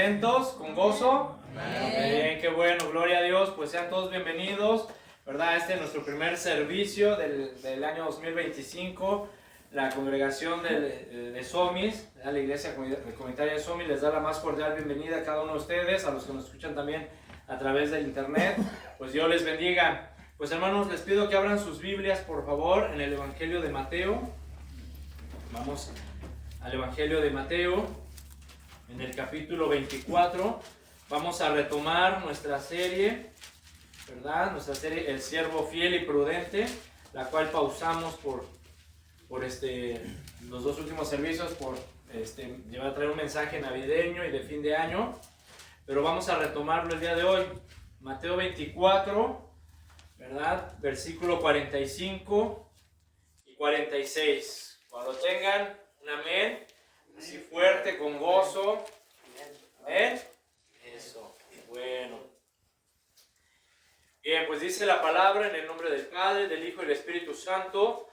¿Contentos? ¿Con gozo? Bien, qué bueno, gloria a Dios. Pues sean todos bienvenidos, ¿verdad? Este es nuestro primer servicio del año 2025. La congregación de SOMIS, la Iglesia Comunitaria de SOMIS, les da la más cordial bienvenida a cada uno de ustedes, a los que nos escuchan también a través del internet. Pues Dios les bendiga. Pues hermanos, les pido que abran sus Biblias, por favor, en el Evangelio de Mateo. Vamos al Evangelio de Mateo. En el capítulo 24 vamos a retomar nuestra serie, ¿verdad? Nuestra serie El Siervo Fiel y Prudente, la cual pausamos por los dos últimos servicios por llevar a traer un mensaje navideño y de fin de año, pero vamos a retomarlo el día de hoy. Mateo 24, ¿verdad? Versículo 45 y 46. Cuando tengan un amén, así fuerte, con gozo. ¿Amén? Eso, bueno. Bien, pues dice la palabra en el nombre del Padre, del Hijo y del Espíritu Santo.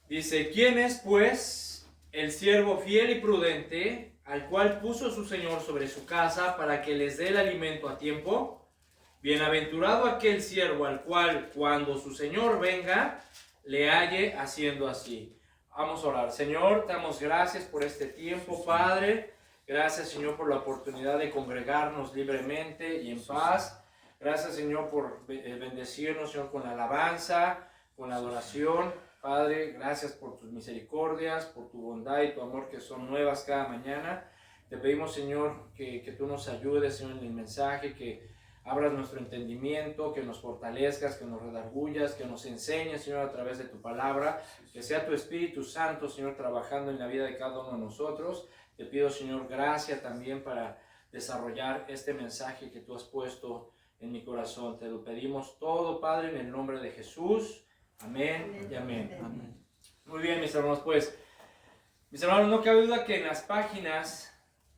Dice: ¿Quién es, pues, el siervo fiel y prudente, al cual puso su Señor sobre su casa para que les dé el alimento a tiempo? Bienaventurado aquel siervo al cual, cuando su Señor venga, le halle haciendo así. Vamos a orar. Señor, te damos gracias por este tiempo, Padre. Gracias, Señor, por la oportunidad de congregarnos libremente y en paz. Gracias, Señor, por bendecirnos, Señor, con la alabanza, con la adoración. Padre, gracias por tus misericordias, por tu bondad y tu amor que son nuevas cada mañana. Te pedimos, Señor, que tú nos ayudes, Señor, en el mensaje, que abras nuestro entendimiento, que nos fortalezcas, que nos redargullas, que nos enseñes, Señor, a través de tu palabra, que sea tu Espíritu Santo, Señor, trabajando en la vida de cada uno de nosotros. Te pido, Señor, gracia también para desarrollar este mensaje que tú has puesto en mi corazón. Te lo pedimos todo, Padre, en el nombre de Jesús. Amén y amén. Amén. Muy bien, mis hermanos, pues, mis hermanos, no cabe duda que en las páginas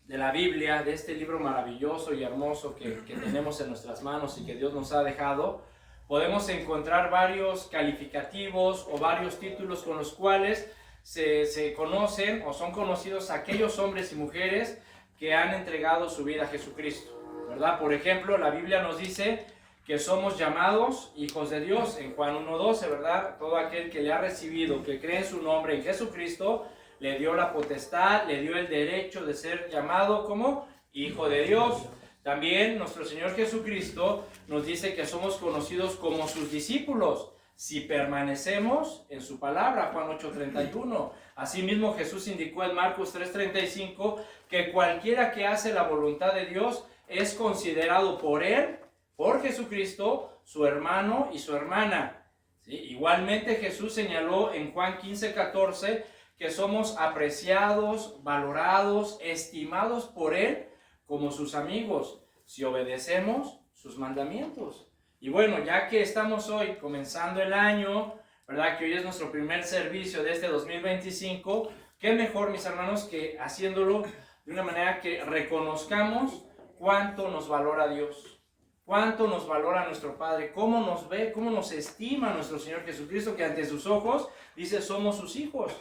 de la Biblia, de este libro maravilloso y hermoso que tenemos en nuestras manos y que Dios nos ha dejado, podemos encontrar varios calificativos o varios títulos con los cuales se conocen o son conocidos aquellos hombres y mujeres que han entregado su vida a Jesucristo, ¿verdad? Por ejemplo, la Biblia nos dice que somos llamados hijos de Dios en Juan 1:12, ¿verdad? Todo aquel que le ha recibido, que cree en su nombre, en Jesucristo, le dio la potestad, le dio el derecho de ser llamado como hijo de Dios. También nuestro Señor Jesucristo nos dice que somos conocidos como sus discípulos si permanecemos en su palabra, Juan 8:31. Asimismo, Jesús indicó en Marcos 3:35 que cualquiera que hace la voluntad de Dios es considerado por él, por Jesucristo, su hermano y su hermana. ¿Sí? Igualmente Jesús señaló en Juan 15:14 que somos apreciados, valorados, estimados por él como sus amigos, si obedecemos sus mandamientos. Y bueno, ya que estamos hoy comenzando el año, ¿verdad? Que hoy es nuestro primer servicio de este 2025, qué mejor, mis hermanos, que haciéndolo de una manera que reconozcamos cuánto nos valora Dios, cuánto nos valora nuestro Padre, cómo nos ve, cómo nos estima nuestro Señor Jesucristo, que ante sus ojos dice somos sus hijos.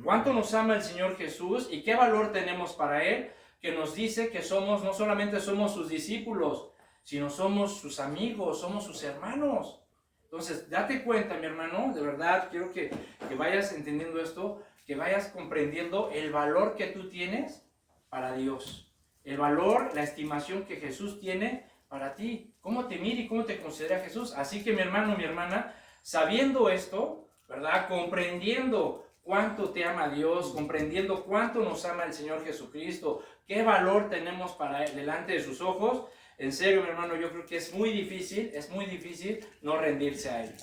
Cuánto nos ama el Señor Jesús y qué valor tenemos para Él, que nos dice que somos, no solamente somos sus discípulos, sino somos sus amigos, somos sus hermanos. Entonces, date cuenta, mi hermano, de verdad, quiero que vayas entendiendo esto, que vayas comprendiendo el valor que tú tienes para Dios, el valor, la estimación que Jesús tiene para ti, cómo te mira y cómo te considera Jesús. Así que, mi hermano, mi hermana, sabiendo esto, ¿verdad? Comprendiendo cuánto te ama Dios, comprendiendo cuánto nos ama el Señor Jesucristo, qué valor tenemos para Él delante de sus ojos. En serio, mi hermano, yo creo que es muy difícil no rendirse a Él.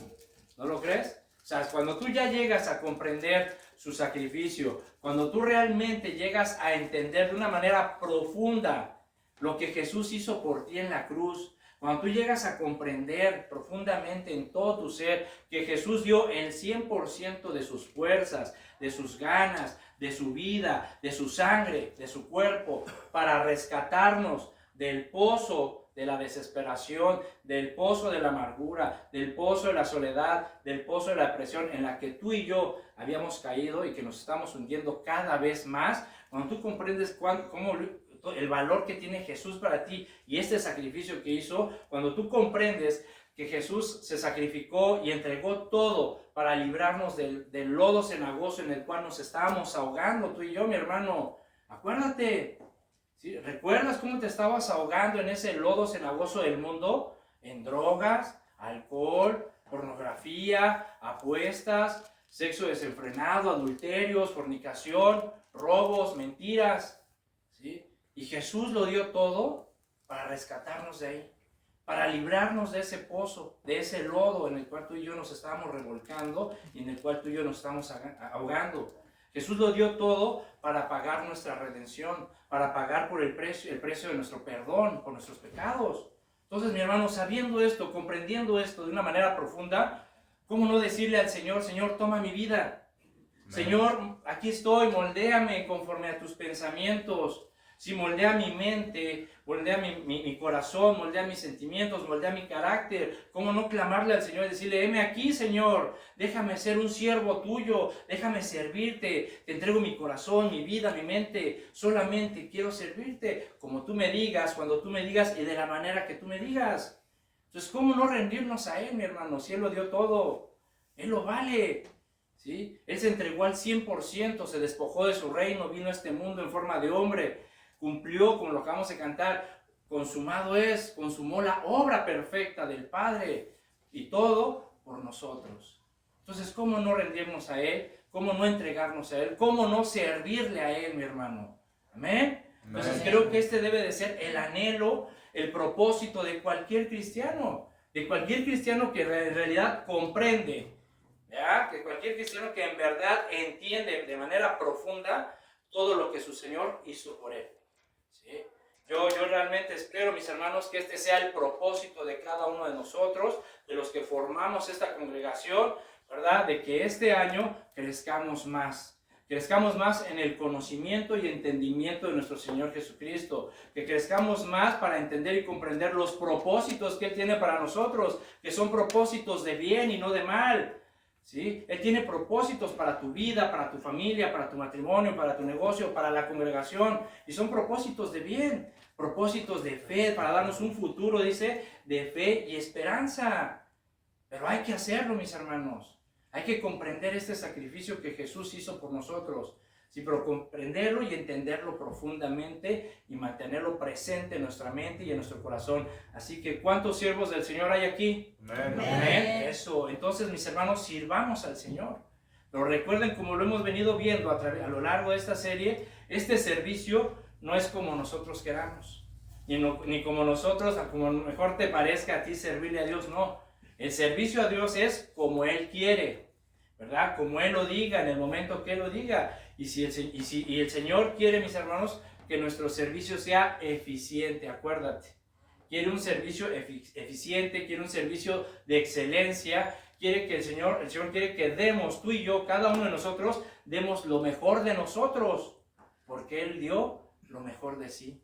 ¿No lo crees? O sea, cuando tú ya llegas a comprender su sacrificio, cuando tú realmente llegas a entender de una manera profunda lo que Jesús hizo por ti en la cruz, cuando tú llegas a comprender profundamente en todo tu ser que Jesús dio el 100% de sus fuerzas, de sus ganas, de su vida, de su sangre, de su cuerpo, para rescatarnos del pozo de la desesperación, del pozo de la amargura, del pozo de la soledad, del pozo de la depresión en la que tú y yo habíamos caído y que nos estamos hundiendo cada vez más. Cuando tú comprendes cómo el valor que tiene Jesús para ti y este sacrificio que hizo, cuando tú comprendes que Jesús se sacrificó y entregó todo para librarnos del lodo cenagoso en el cual nos estábamos ahogando, tú y yo, mi hermano. Acuérdate, ¿sí? ¿Recuerdas cómo te estabas ahogando en ese lodo cenagoso del mundo? En drogas, alcohol, pornografía, apuestas, sexo desenfrenado, adulterios, fornicación, robos, mentiras, ¿sí? Y Jesús lo dio todo para rescatarnos de ahí, para librarnos de ese pozo, de ese lodo en el cual tú y yo nos estábamos revolcando y en el cual tú y yo nos estamos ahogando. Jesús lo dio todo para pagar nuestra redención, para pagar por el precio de nuestro perdón, por nuestros pecados. Entonces, mi hermano, sabiendo esto, comprendiendo esto de una manera profunda, ¿cómo no decirle al Señor, Señor, toma mi vida? Señor, aquí estoy, moldéame conforme a tus pensamientos. Si moldea mi mente, moldea mi corazón, moldea mis sentimientos, moldea mi carácter. ¿Cómo no clamarle al Señor y decirle, heme aquí, Señor, déjame ser un siervo tuyo, déjame servirte, te entrego mi corazón, mi vida, mi mente, solamente quiero servirte como tú me digas, cuando tú me digas y de la manera que tú me digas. Entonces, ¿cómo no rendirnos a Él, mi hermano? Si Él lo dio todo, Él lo vale. ¿Sí? Él se entregó al 100%, se despojó de su reino, vino a este mundo en forma de hombre, cumplió, como lo acabamos de cantar, consumado es, consumó la obra perfecta del Padre y todo por nosotros. Entonces, ¿cómo no rendirnos a Él? ¿Cómo no entregarnos a Él? ¿Cómo no servirle a Él, mi hermano? ¿Amén? Entonces, creo que este debe de ser el anhelo, el propósito de cualquier cristiano que en realidad comprende, ¿ya? Que cualquier cristiano que en verdad entiende de manera profunda todo lo que su Señor hizo por él. ¿Sí? Yo realmente espero, mis hermanos, que este sea el propósito de cada uno de nosotros, de los que formamos esta congregación, ¿verdad? De que este año crezcamos más en el conocimiento y entendimiento de nuestro Señor Jesucristo, que crezcamos más para entender y comprender los propósitos que Él tiene para nosotros, que son propósitos de bien y no de mal. ¿Sí? Él tiene propósitos para tu vida, para tu familia, para tu matrimonio, para tu negocio, para la congregación, y son propósitos de bien, propósitos de fe, para darnos un futuro, dice, de fe y esperanza. Pero hay que hacerlo, mis hermanos. Hay que comprender este sacrificio que Jesús hizo por nosotros. Sí, pero comprenderlo y entenderlo profundamente y mantenerlo presente en nuestra mente y en nuestro corazón. Así que, ¿cuántos siervos del Señor hay aquí? Amén. Amén. Eso. Entonces, mis hermanos, sirvamos al Señor. Pero recuerden, como lo hemos venido viendo a lo largo de esta serie, este servicio no es como nosotros queramos. Ni como nosotros, como mejor te parezca a ti servirle a Dios, no. El servicio a Dios es como Él quiere, ¿verdad? Como Él lo diga, en el momento que Él lo diga. Y el Señor quiere, mis hermanos, que nuestro servicio sea eficiente, acuérdate. Quiere un servicio eficiente, quiere un servicio de excelencia. Quiere que el Señor quiere que demos, tú y yo, cada uno de nosotros, demos lo mejor de nosotros. Porque Él dio lo mejor de sí.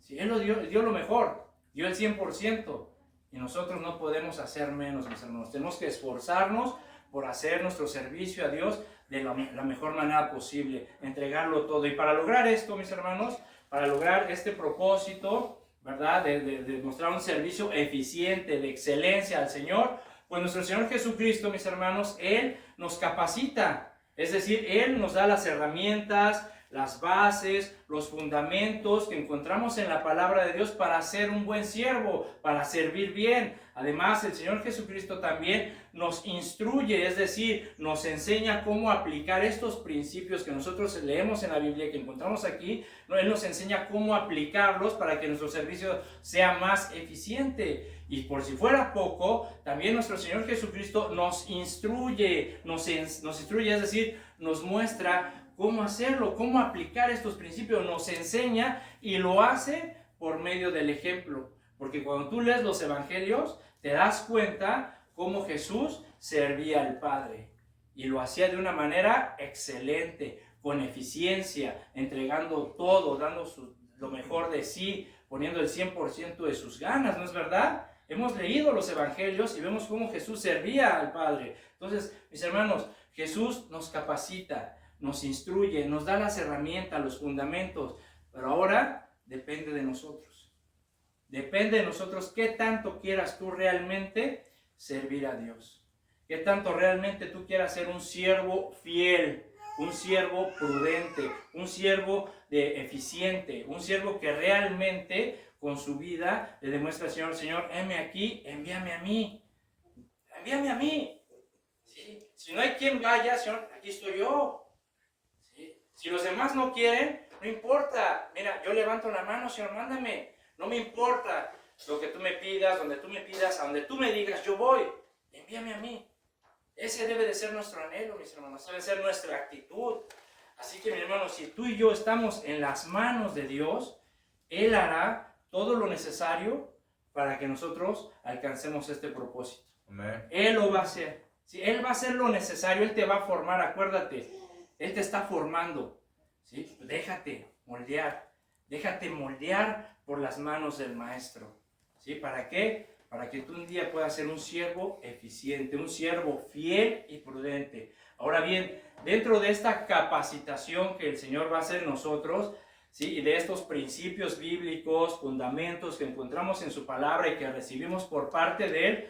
Sí, Él dio lo mejor, dio el 100%. Y nosotros no podemos hacer menos, mis hermanos. Tenemos que esforzarnos por hacer nuestro servicio a Dios de la mejor manera posible, entregarlo todo. Y para lograr esto, mis hermanos, para lograr este propósito, ¿verdad? De mostrar un servicio eficiente, de excelencia al Señor, pues nuestro Señor Jesucristo, mis hermanos, Él nos capacita. Es decir, Él nos da las herramientas, las bases, los fundamentos que encontramos en la palabra de Dios para ser un buen siervo, para servir bien. Además, el Señor Jesucristo también nos instruye, es decir, nos enseña cómo aplicar estos principios que nosotros leemos en la Biblia, que encontramos aquí. Él nos enseña cómo aplicarlos para que nuestro servicio sea más eficiente. Y por si fuera poco, también nuestro Señor Jesucristo nos instruye, es decir, nos muestra cómo hacerlo, cómo aplicar estos principios, nos enseña y lo hace por medio del ejemplo. Porque cuando tú lees los evangelios, te das cuenta cómo Jesús servía al Padre. Y lo hacía de una manera excelente, con eficiencia, entregando todo, dando lo mejor de sí, poniendo el 100% de sus ganas, ¿no es verdad? Hemos leído los evangelios y vemos cómo Jesús servía al Padre. Entonces, mis hermanos, Jesús nos capacita, nos instruye, nos da las herramientas, los fundamentos, pero ahora depende de nosotros. Depende de nosotros qué tanto quieras tú realmente servir a Dios. Qué tanto realmente tú quieras ser un siervo fiel, un siervo prudente, un siervo eficiente, un siervo que realmente con su vida le demuestra al Señor, Señor, heme aquí, envíame a mí. Envíame a mí. ¿Sí? Si no hay quien vaya, Señor, aquí estoy yo. ¿Sí? Si los demás no quieren, no importa. Mira, yo levanto la mano, Señor, mándame. No me importa lo que tú me pidas, donde tú me pidas, a donde tú me digas, yo voy. Envíame a mí. Ese debe de ser nuestro anhelo, mis hermanos. Debe ser nuestra actitud. Así que, mi hermano, si tú y yo estamos en las manos de Dios, Él hará todo lo necesario para que nosotros alcancemos este propósito. Amén. Él lo va a hacer. ¿Sí? Él va a hacer lo necesario. Él te va a formar, acuérdate. Él te está formando. ¿Sí? Déjate moldear. Déjate moldear por las manos del Maestro. ¿Sí? ¿Para qué? Para que tú un día puedas ser un siervo eficiente, un siervo fiel y prudente. Ahora bien, dentro de esta capacitación que el Señor va a hacer en nosotros, ¿sí? Y de estos principios bíblicos, fundamentos que encontramos en su palabra y que recibimos por parte de Él,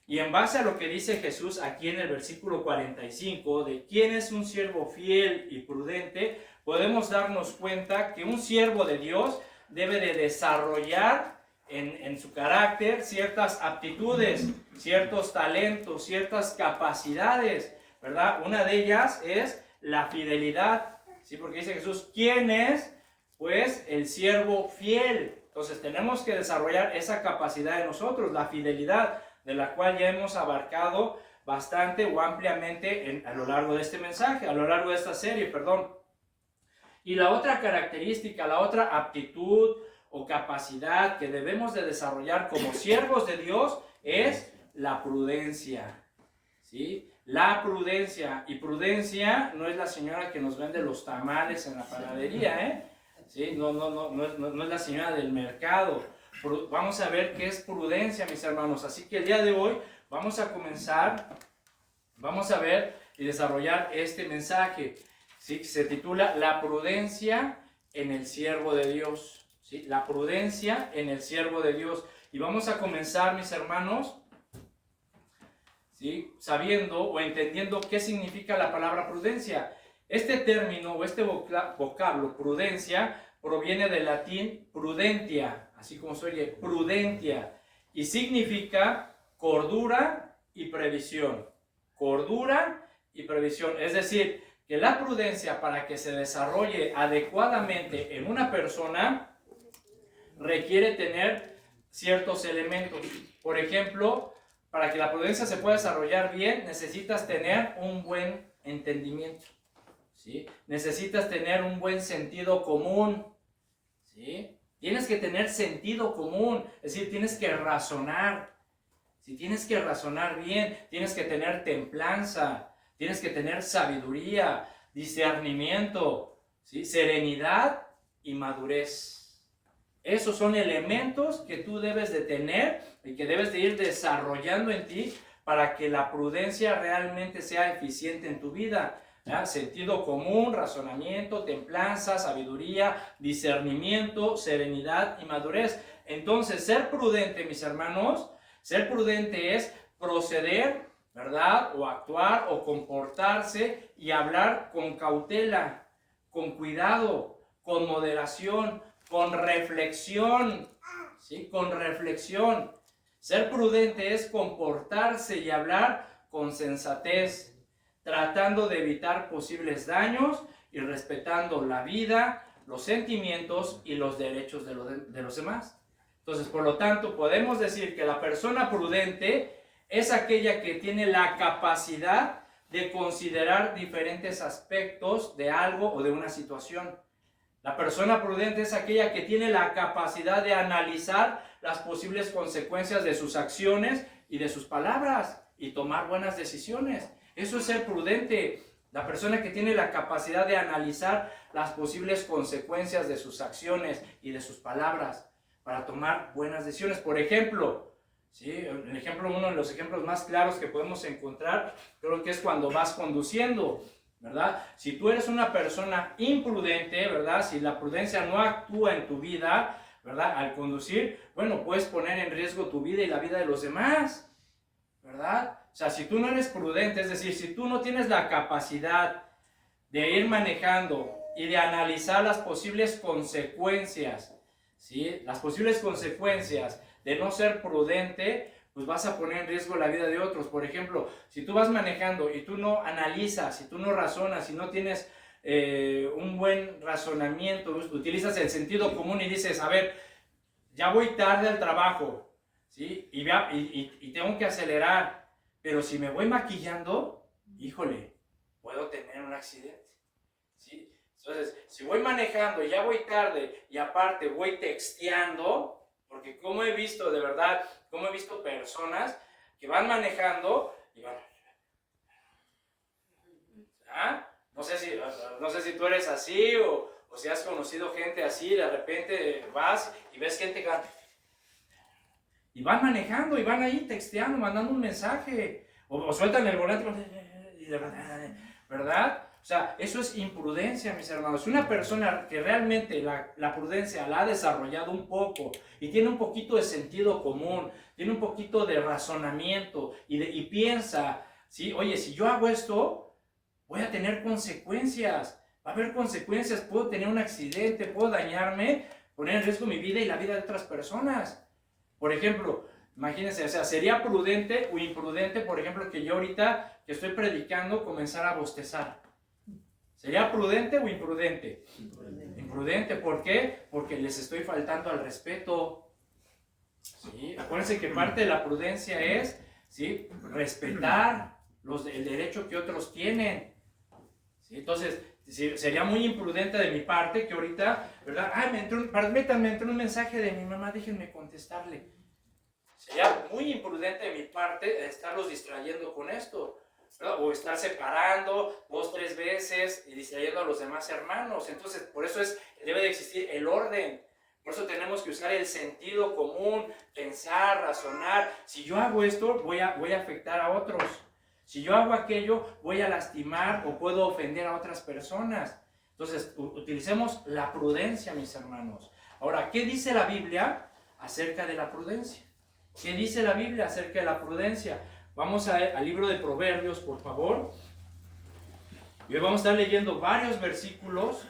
y en base a lo que dice Jesús aquí en el versículo 45, de quién es un siervo fiel y prudente, podemos darnos cuenta que un siervo de Dios debe de desarrollar en su carácter ciertas aptitudes, ciertos talentos, ciertas capacidades, ¿verdad? Una de ellas es la fidelidad, ¿sí? Porque dice Jesús, ¿quién es? Pues el siervo fiel. Entonces tenemos que desarrollar esa capacidad de nosotros, la fidelidad, de la cual ya hemos abarcado bastante o ampliamente a lo largo de este mensaje, a lo largo de esta serie, perdón. Y la otra característica, la otra aptitud o capacidad que debemos de desarrollar como siervos de Dios es la prudencia, ¿sí? La prudencia. Y prudencia no es la señora que nos vende los tamales en la panadería, ¿eh? ¿Sí? No es la señora del mercado. Vamos a ver qué es prudencia, mis hermanos. Así que el día de hoy vamos a comenzar, vamos a ver y desarrollar este mensaje, ¿sí? Que se titula La prudencia en el siervo de Dios. ¿Sí? La prudencia en el siervo de Dios. Y vamos a comenzar, mis hermanos, ¿sí? Sabiendo o entendiendo qué significa la palabra prudencia. Este término o este vocablo, prudencia, proviene del latín prudentia, así como se oye, prudentia, y significa cordura y previsión. Cordura y previsión, es decir, que la prudencia, para que se desarrolle adecuadamente en una persona, requiere tener ciertos elementos. Por ejemplo, para que la prudencia se pueda desarrollar bien, necesitas tener un buen entendimiento, ¿sí? Necesitas tener un buen sentido común, ¿sí? Tienes que tener sentido común, es decir, tienes que razonar, ¿sí? Tienes que razonar bien, tienes que tener templanza, tienes que tener sabiduría, discernimiento, ¿sí? Serenidad y madurez. Esos son elementos que tú debes de tener y que debes de ir desarrollando en ti para que la prudencia realmente sea eficiente en tu vida. ¿Ya? Sentido común, razonamiento, templanza, sabiduría, discernimiento, serenidad y madurez. Entonces, ser prudente, mis hermanos, ser prudente es proceder, ¿verdad? O actuar o comportarse y hablar con cautela, con cuidado, con moderación, con reflexión, ¿sí? Con reflexión. Ser prudente es comportarse y hablar con sensatez, tratando de evitar posibles daños y respetando la vida, los sentimientos y los derechos de los demás. Entonces, por lo tanto, podemos decir que la persona prudente es aquella que tiene la capacidad de considerar diferentes aspectos de algo o de una situación. La persona prudente es aquella que tiene la capacidad de analizar las posibles consecuencias de sus acciones y de sus palabras y tomar buenas decisiones. Eso es ser prudente. La persona que tiene la capacidad de analizar las posibles consecuencias de sus acciones y de sus palabras para tomar buenas decisiones. Por ejemplo, ¿sí? Uno de los ejemplos más claros que podemos encontrar, creo que es cuando vas conduciendo, ¿verdad? Si tú eres una persona imprudente, ¿verdad? Si la prudencia no actúa en tu vida, ¿verdad? Al conducir, bueno, puedes poner en riesgo tu vida y la vida de los demás, ¿verdad? O sea, si tú no eres prudente, es decir, si tú no tienes la capacidad de ir manejando y de analizar las posibles consecuencias, ¿sí? Las posibles consecuencias de no ser prudente, pues vas a poner en riesgo la vida de otros. Por ejemplo, si tú vas manejando y tú no analizas, si tú no razonas, si no tienes un buen razonamiento, utilizas el sentido común y dices, a ver, ya voy tarde al trabajo, ¿sí? Y tengo que acelerar, pero si me voy maquillando, híjole, puedo tener un accidente, ¿sí? Entonces, si voy manejando y ya voy tarde y aparte voy texteando, porque como he visto, de verdad, como he visto personas que van manejando y van... ¿Ah? No sé si tú eres así o si has conocido gente así, de repente vas y ves gente que y van manejando y van ahí texteando, mandando un mensaje o sueltan el volante, ¿verdad? O sea, eso es imprudencia, mis hermanos. Una persona que realmente la prudencia la ha desarrollado un poco y tiene un poquito de sentido común, tiene un poquito de razonamiento y piensa, ¿sí? Oye, si yo hago esto, voy a tener consecuencias, va a haber consecuencias, puedo tener un accidente, puedo dañarme, poner en riesgo mi vida y la vida de otras personas. Por ejemplo, imagínense, o sea, sería prudente o imprudente, por ejemplo, que yo ahorita que estoy predicando comenzara a bostezar. ¿Sería prudente o imprudente? Imprudente, ¿por qué? Porque les estoy faltando al respeto. ¿Sí? Acuérdense que parte de la prudencia es, ¿sí?, respetar el derecho que otros tienen. ¿Sí? Entonces, sería muy imprudente de mi parte que ahorita, ¿verdad? Ay, me entró un mensaje de mi mamá, déjenme contestarle. Sería muy imprudente de mi parte estarlos distrayendo con esto, ¿verdad? O estar separando 2, 3 veces y distrayendo a los demás hermanos. Entonces, por eso debe de existir el orden. Por eso tenemos que usar el sentido común, pensar, razonar. Si yo hago esto, voy a afectar a otros. Si yo hago aquello, voy a lastimar o puedo ofender a otras personas. Entonces, utilicemos la prudencia, mis hermanos. Ahora, ¿qué dice la Biblia acerca de la prudencia? ¿Qué dice la Biblia acerca de la prudencia? Vamos al libro de Proverbios, por favor. Y hoy vamos a estar leyendo varios versículos,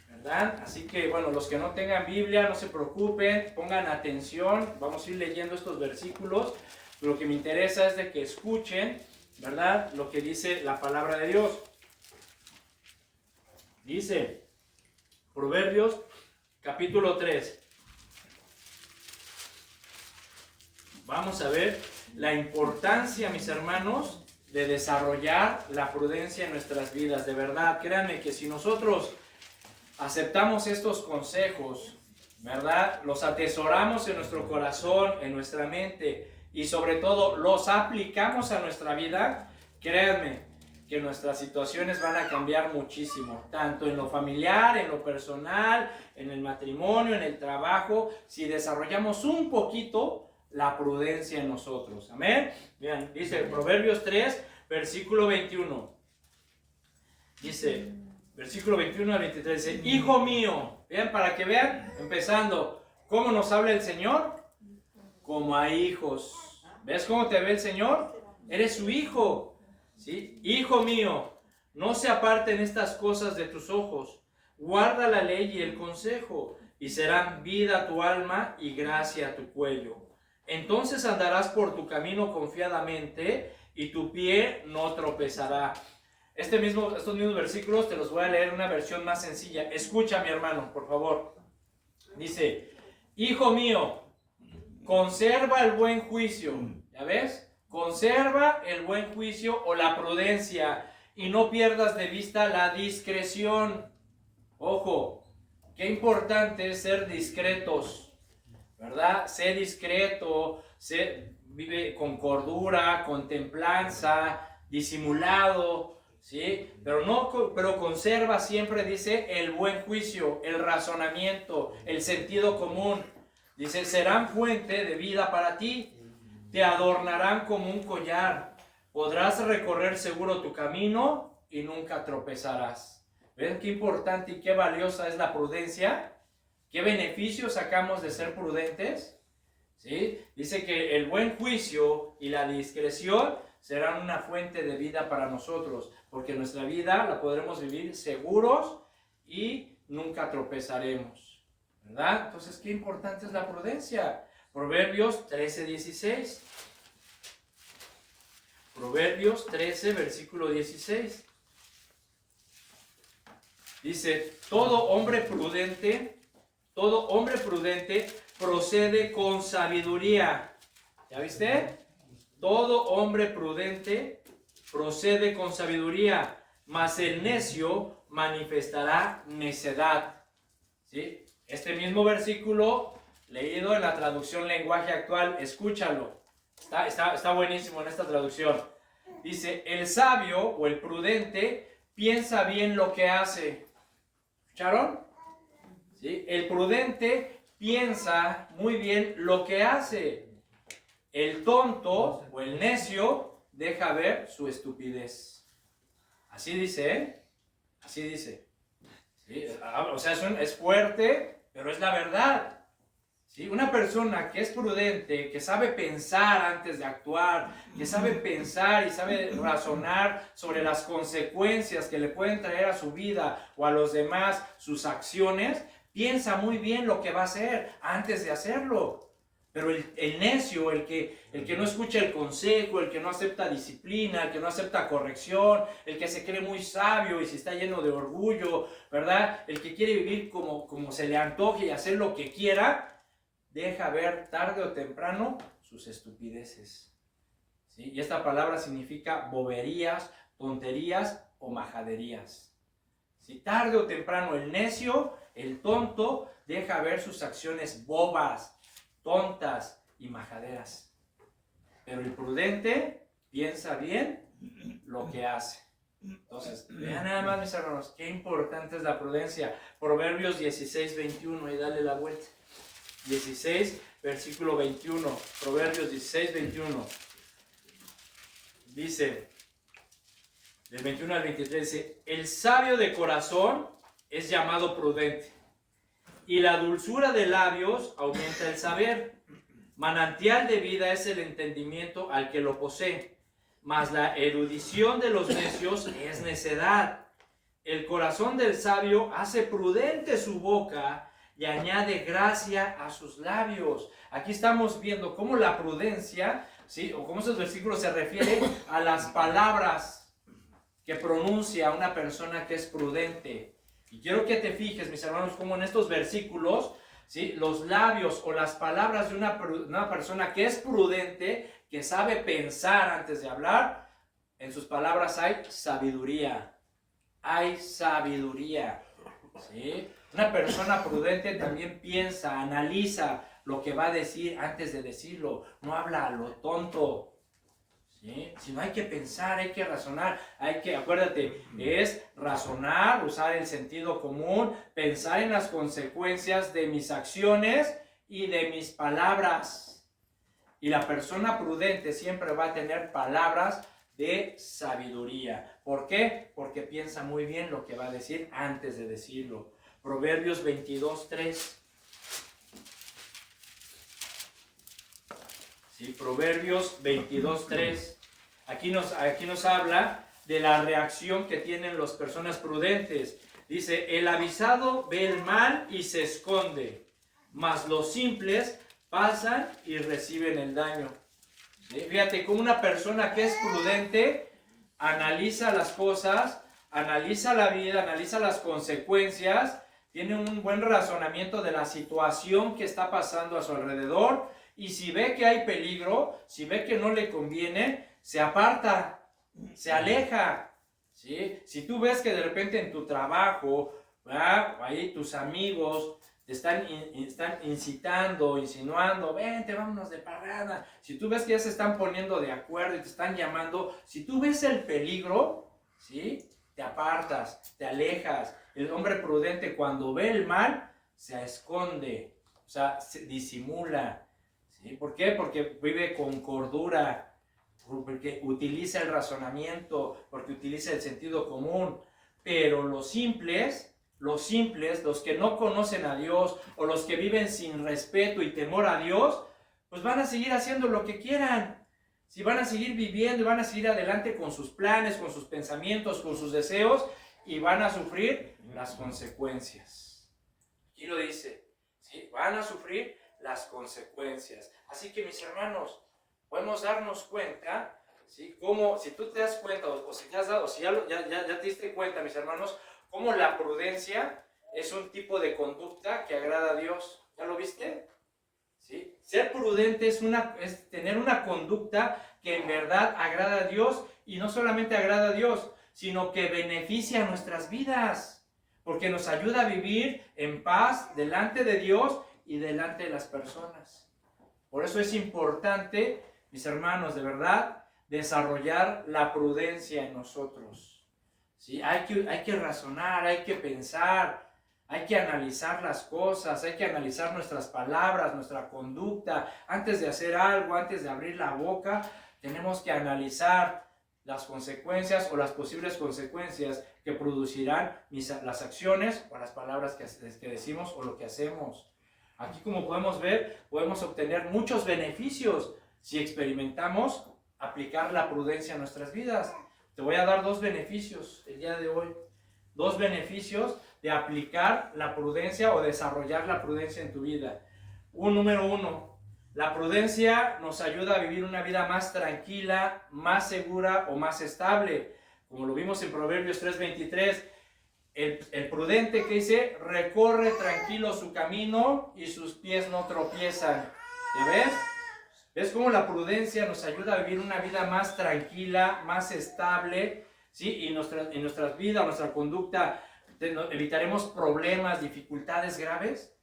¿verdad? Así que, bueno, los que no tengan Biblia, no se preocupen, pongan atención. Vamos a ir leyendo estos versículos. Lo que me interesa es de que escuchen, ¿verdad?, lo que dice la palabra de Dios. Dice, Proverbios, capítulo 3. Vamos a ver la importancia, mis hermanos, de desarrollar la prudencia en nuestras vidas. De verdad, créanme que si nosotros aceptamos estos consejos, ¿verdad?, los atesoramos en nuestro corazón, en nuestra mente y sobre todo los aplicamos a nuestra vida, créanme que nuestras situaciones van a cambiar muchísimo, tanto en lo familiar, en lo personal, en el matrimonio, en el trabajo, si desarrollamos un poquito la prudencia en nosotros. Amén. Vean, dice Proverbios 3, versículo 21. Dice, versículo 21 al 23, dice, hijo mío, vean, para que vean, empezando, ¿cómo nos habla el Señor? Como a hijos. ¿Ves cómo te ve el Señor? Eres su hijo, ¿sí? Hijo mío, no se aparten estas cosas de tus ojos, guarda la ley y el consejo, y serán vida a tu alma y gracia a tu cuello. Entonces andarás por tu camino confiadamente y tu pie no tropezará. Estos mismos versículos te los voy a leer en una versión más sencilla. Escucha, mi hermano, por favor. Dice, hijo mío, conserva el buen juicio. ¿Ya ves? Conserva el buen juicio o la prudencia y no pierdas de vista la discreción. Ojo, qué importante es ser discretos, ¿verdad? Sé discreto, vive con cordura, con templanza, disimulado, ¿sí? Pero conserva siempre, dice, el buen juicio, el razonamiento, el sentido común. Dice, serán fuente de vida para ti, te adornarán como un collar, podrás recorrer seguro tu camino y nunca tropezarás. ¿Ven qué importante y qué valiosa es la prudencia? ¿Qué beneficios sacamos de ser prudentes? ¿Sí? Dice que el buen juicio y la discreción serán una fuente de vida para nosotros, porque nuestra vida la podremos vivir seguros y nunca tropezaremos, ¿verdad? Entonces, qué importante es la prudencia. Proverbios 13:16. Proverbios 13, versículo 16. Dice, todo hombre prudente procede con sabiduría. ¿Ya viste? Todo hombre prudente procede con sabiduría, mas el necio manifestará necedad. ¿Sí? Este mismo versículo, leído en la traducción lenguaje actual, escúchalo. Está buenísimo en esta traducción. Dice, el sabio o el prudente piensa bien lo que hace. ¿Escucharon? ¿Sí? El prudente piensa muy bien lo que hace. El tonto o el necio deja ver su estupidez. Así dice, ¿eh? Así dice. ¿Sí? O sea, es fuerte, pero es la verdad. ¿Sí? Una persona que es prudente, que sabe pensar antes de actuar, que sabe pensar y sabe razonar sobre las consecuencias que le pueden traer a su vida o a los demás sus acciones, piensa muy bien lo que va a hacer antes de hacerlo. Pero el necio, el que no escucha el consejo, el que no acepta disciplina, el que no acepta corrección, el que se cree muy sabio y se está lleno de orgullo, ¿verdad? El que quiere vivir como se le antoje y hacer lo que quiera, deja ver tarde o temprano sus estupideces. ¿Sí? Y esta palabra significa boberías, tonterías o majaderías. ¿Sí? Tarde o temprano el necio, el tonto, deja ver sus acciones bobas, tontas y majaderas. Pero el prudente piensa bien lo que hace. Entonces, vean nada más, mis hermanos, qué importante es la prudencia. Proverbios 16:21, y dale la vuelta. 16, versículo 21. Proverbios 16:21. Dice, del 21 al 23, dice, el sabio de corazón es llamado prudente, y la dulzura de labios aumenta el saber. Manantial de vida es el entendimiento al que lo posee, mas la erudición de los necios es necedad. El corazón del sabio hace prudente su boca y añade gracia a sus labios. Aquí estamos viendo cómo la prudencia, ¿sí? O cómo esos versículos se refieren a las palabras que pronuncia una persona que es prudente. Y quiero que te fijes, mis hermanos, cómo en estos versículos, ¿sí? Los labios o las palabras de una persona que es prudente, que sabe pensar antes de hablar, en sus palabras hay sabiduría. Hay sabiduría. ¿Sí? Una persona prudente también piensa, analiza lo que va a decir antes de decirlo. No habla a lo tonto. ¿Sí? Sino hay que pensar, hay que razonar, acuérdate, es razonar, usar el sentido común, pensar en las consecuencias de mis acciones y de mis palabras. Y la persona prudente siempre va a tener palabras de sabiduría. ¿Por qué? Porque piensa muy bien lo que va a decir antes de decirlo. Proverbios 22:3. ¿Sí? Proverbios 22:3. Aquí nos habla de la reacción que tienen las personas prudentes. Dice, el avisado ve el mal y se esconde, mas los simples pasan y reciben el daño. ¿Sí? Fíjate, como una persona que es prudente analiza las cosas, analiza la vida, analiza las consecuencias, tiene un buen razonamiento de la situación que está pasando a su alrededor, y si ve que hay peligro, si ve que no le conviene, se aparta, se aleja. ¿Sí? Si tú ves que de repente en tu trabajo, ¿verdad? Ahí tus amigos te están incitando, insinuando, vente, vámonos de parranda. Si tú ves que ya se están poniendo de acuerdo y te están llamando, si tú ves el peligro, ¿sí? Te apartas, te alejas. El hombre prudente, cuando ve el mal, se esconde, se disimula. ¿Sí? ¿Por qué? Porque vive con cordura. porque utiliza el razonamiento, porque utiliza el sentido común. Pero los simples, los que no conocen a Dios o los que viven sin respeto y temor a Dios, pues van a seguir haciendo lo que quieran. Si van a seguir viviendo y van a seguir adelante con sus planes, con sus pensamientos, con sus deseos, y van a sufrir las consecuencias. Aquí lo dice, ¿sí? Van a sufrir las consecuencias. Así que, mis hermanos, podemos darnos cuenta, ¿sí? Como, si tú te das cuenta, o si te has dado, si ya te diste cuenta, mis hermanos, cómo la prudencia es un tipo de conducta que agrada a Dios. ¿Ya lo viste? ¿Sí? Ser prudente es tener una conducta que en verdad agrada a Dios, y no solamente agrada a Dios, sino que beneficia nuestras vidas, porque nos ayuda a vivir en paz delante de Dios y delante de las personas. Por eso es importante, mis hermanos, de verdad, desarrollar la prudencia en nosotros. ¿Sí? Hay que razonar, hay que pensar, hay que analizar las cosas, hay que analizar nuestras palabras, nuestra conducta. Antes de hacer algo, antes de abrir la boca, tenemos que analizar las consecuencias o las posibles consecuencias que producirán las acciones o las palabras que decimos o lo que hacemos. Aquí, como podemos ver, podemos obtener muchos beneficios si experimentamos aplicar la prudencia en nuestras vidas. Te voy a dar 2 beneficios el día de hoy. 2 beneficios de aplicar la prudencia o desarrollar la prudencia en tu vida. Número 1, la prudencia nos ayuda a vivir una vida más tranquila, más segura o más estable. Como lo vimos en Proverbios 3:23, el prudente, que dice, recorre tranquilo su camino y sus pies no tropiezan. ¿Ya ves? ¿Ves cómo la prudencia nos ayuda a vivir una vida más tranquila, más estable? ¿Sí? Y en nuestras vidas, nuestra conducta, evitaremos problemas, dificultades graves.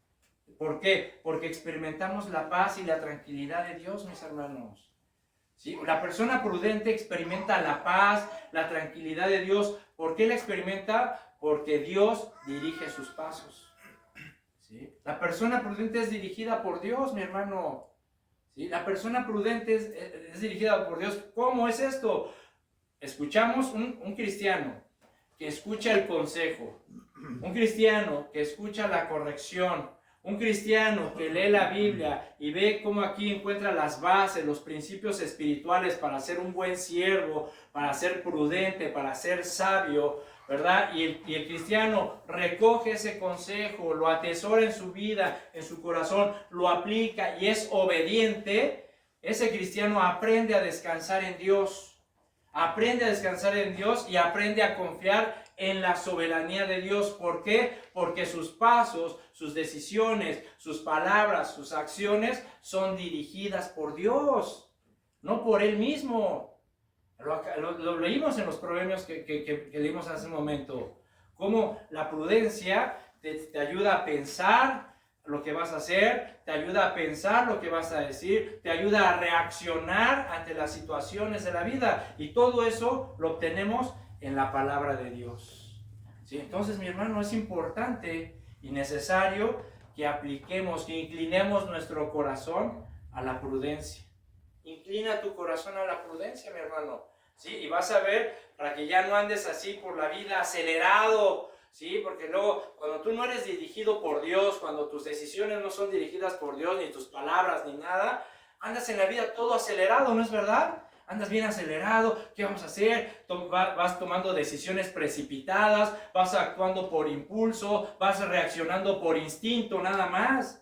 ¿Por qué? Porque experimentamos la paz y la tranquilidad de Dios, mis hermanos. ¿Sí? La persona prudente experimenta la paz, la tranquilidad de Dios. ¿Por qué la experimenta? Porque Dios dirige sus pasos. ¿Sí? La persona prudente es dirigida por Dios, mi hermano. ¿Sí? La persona prudente es dirigida por Dios. ¿Cómo es esto? Escuchamos un cristiano que escucha el consejo, un cristiano que escucha la corrección, un cristiano que lee la Biblia y ve cómo aquí encuentra las bases, los principios espirituales para ser un buen siervo, para ser prudente, para ser sabio, ¿verdad? Y el cristiano recoge ese consejo, lo atesora en su vida, en su corazón, lo aplica y es obediente. Ese cristiano aprende a descansar en Dios. Aprende a descansar en Dios y aprende a confiar en la soberanía de Dios. ¿Por qué? Porque sus pasos, sus decisiones, sus palabras, sus acciones son dirigidas por Dios, no por Él mismo. Lo leímos en los proverbios que leímos hace un momento. Cómo la prudencia te ayuda a pensar lo que vas a hacer, te ayuda a pensar lo que vas a decir, te ayuda a reaccionar ante las situaciones de la vida. Y todo eso lo obtenemos en la palabra de Dios. ¿Sí? Entonces, mi hermano, es importante y necesario que apliquemos, que inclinemos nuestro corazón a la prudencia. Inclina tu corazón a la prudencia, mi hermano. ¿Sí? Y vas a ver, para que ya no andes así por la vida acelerado, ¿sí? Porque luego, cuando tú no eres dirigido por Dios, cuando tus decisiones no son dirigidas por Dios, ni tus palabras, ni nada, andas en la vida todo acelerado, ¿no es verdad? Andas bien acelerado, ¿qué vamos a hacer? Vas tomando decisiones precipitadas, vas actuando por impulso, vas reaccionando por instinto, nada más.